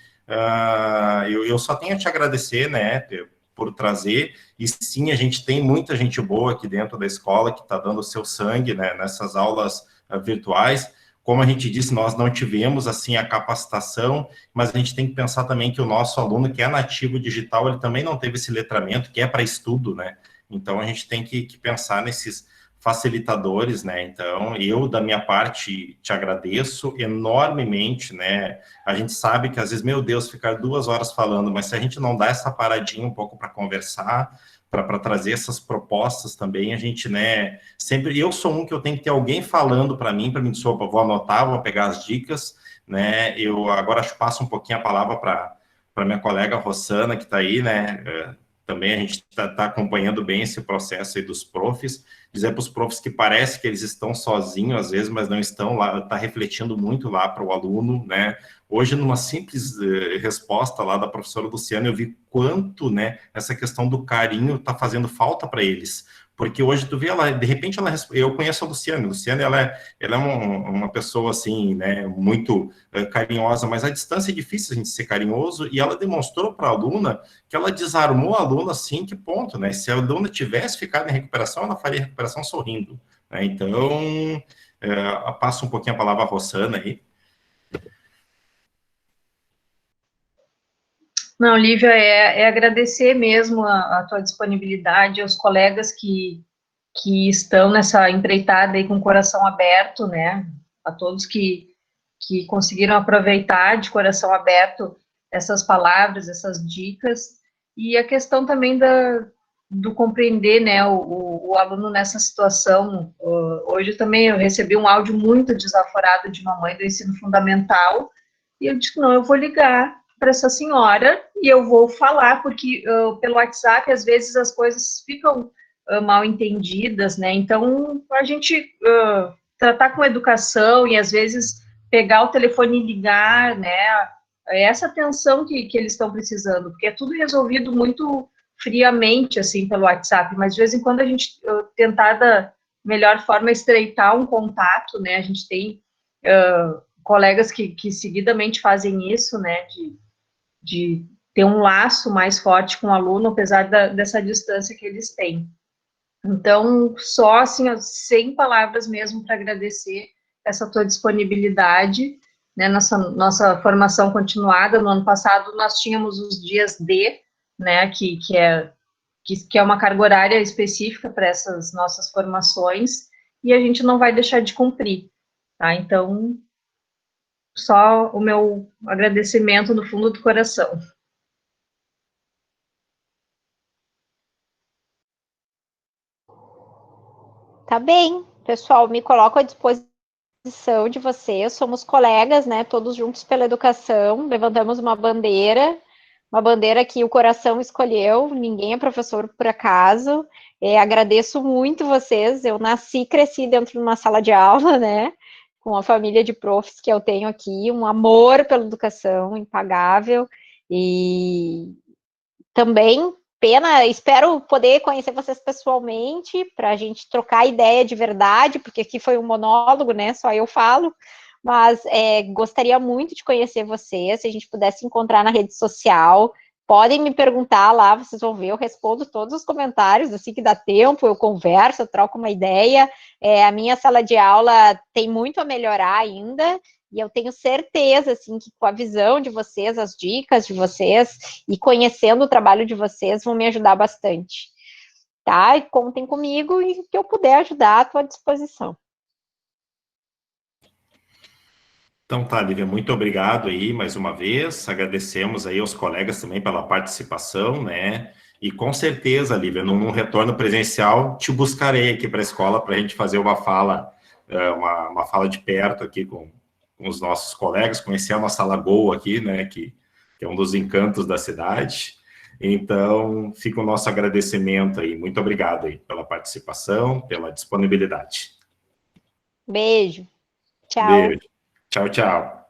eu só tenho a te agradecer, né, por trazer, e sim, a gente tem muita gente boa aqui dentro da escola que está dando o seu sangue, né, nessas aulas virtuais. Como a gente disse, nós não tivemos, assim, a capacitação, mas a gente tem que pensar também que o nosso aluno, que é nativo digital, ele também não teve esse letramento, que é para estudo, né? Então, a gente tem que pensar nesses facilitadores, né? Então, eu, da minha parte, te agradeço enormemente, né? A gente sabe que, às vezes, meu Deus, ficar 2 horas falando, mas se a gente não dá essa paradinha um pouco para conversar, para trazer essas propostas também, a gente, né, sempre, eu sou um que eu tenho que ter alguém falando para mim dizer, opa, vou anotar, vou pegar as dicas, né? Eu agora passo um pouquinho a palavra para minha colega Rossana, que está aí, né? Também a gente está acompanhando bem esse processo aí dos profs, dizer para os profs que parece que eles estão sozinhos, às vezes, mas não estão lá, está refletindo muito lá para o aluno, né? Hoje, numa simples resposta lá da professora Luciana, eu vi quanto, né, essa questão do carinho está fazendo falta para eles. Porque hoje tu vê ela, de repente eu conheço a Luciana, ela é uma pessoa assim, né, muito carinhosa, mas à distância é difícil a gente ser carinhoso, e ela demonstrou para a aluna que ela desarmou a aluna assim, que ponto, né? Se a aluna tivesse ficado em recuperação, ela faria recuperação sorrindo, né? Então, passo um pouquinho a palavra à Rossana aí. Não, Lívia, é agradecer mesmo a tua disponibilidade, aos colegas que estão nessa empreitada aí com o coração aberto, né? A todos que conseguiram aproveitar de coração aberto essas palavras, essas dicas, e a questão também do compreender, né, o aluno nessa situação. Hoje também eu recebi um áudio muito desaforado de uma mãe do ensino fundamental, e eu disse, não, eu vou ligar para essa senhora e eu vou falar, porque pelo WhatsApp, às vezes, as coisas ficam mal entendidas, né? Então, a gente tratar com educação e, às vezes, pegar o telefone e ligar, né? É essa atenção que eles estão precisando, porque é tudo resolvido muito friamente, assim, pelo WhatsApp, mas, de vez em quando, a gente tentar da melhor forma estreitar um contato, né? A gente tem colegas que seguidamente fazem isso, né? De ter um laço mais forte com o aluno, apesar dessa distância que eles têm. Então, só assim, sem palavras mesmo para agradecer essa tua disponibilidade, né, nossa formação continuada. No ano passado, nós tínhamos os dias D, né, que é uma carga horária específica para essas nossas formações, e a gente não vai deixar de cumprir, tá? Então, só o meu agradecimento no fundo do coração. Tá bem, pessoal, me coloco à disposição de vocês, somos colegas, né, todos juntos pela educação, levantamos uma bandeira que o coração escolheu, ninguém é professor por acaso, agradeço muito vocês, eu nasci e cresci dentro de uma sala de aula, né, com a família de profs que eu tenho aqui, um amor pela educação impagável, e também espero poder conhecer vocês pessoalmente, para a gente trocar ideia de verdade, porque aqui foi um monólogo, né, só eu falo, mas gostaria muito de conhecer vocês, se a gente pudesse encontrar na rede social, podem me perguntar lá, vocês vão ver, eu respondo todos os comentários, assim que dá tempo, eu converso, eu troco uma ideia, a minha sala de aula tem muito a melhorar ainda, e eu tenho certeza, assim, que com a visão de vocês, as dicas de vocês, e conhecendo o trabalho de vocês, vão me ajudar bastante, tá? E contem comigo, e que eu puder ajudar, à tua disposição. Então tá, Lívia, muito obrigado aí mais uma vez, agradecemos aí aos colegas também pela participação, né, e com certeza, Lívia, num retorno presencial, te buscarei aqui para a escola para a gente fazer uma fala de perto aqui com os nossos colegas, conhecer a nossa lagoa aqui, né, que é um dos encantos da cidade. Então, fica o nosso agradecimento aí, muito obrigado aí pela participação, pela disponibilidade. Beijo. Tchau. Beijo. Tchau, tchau.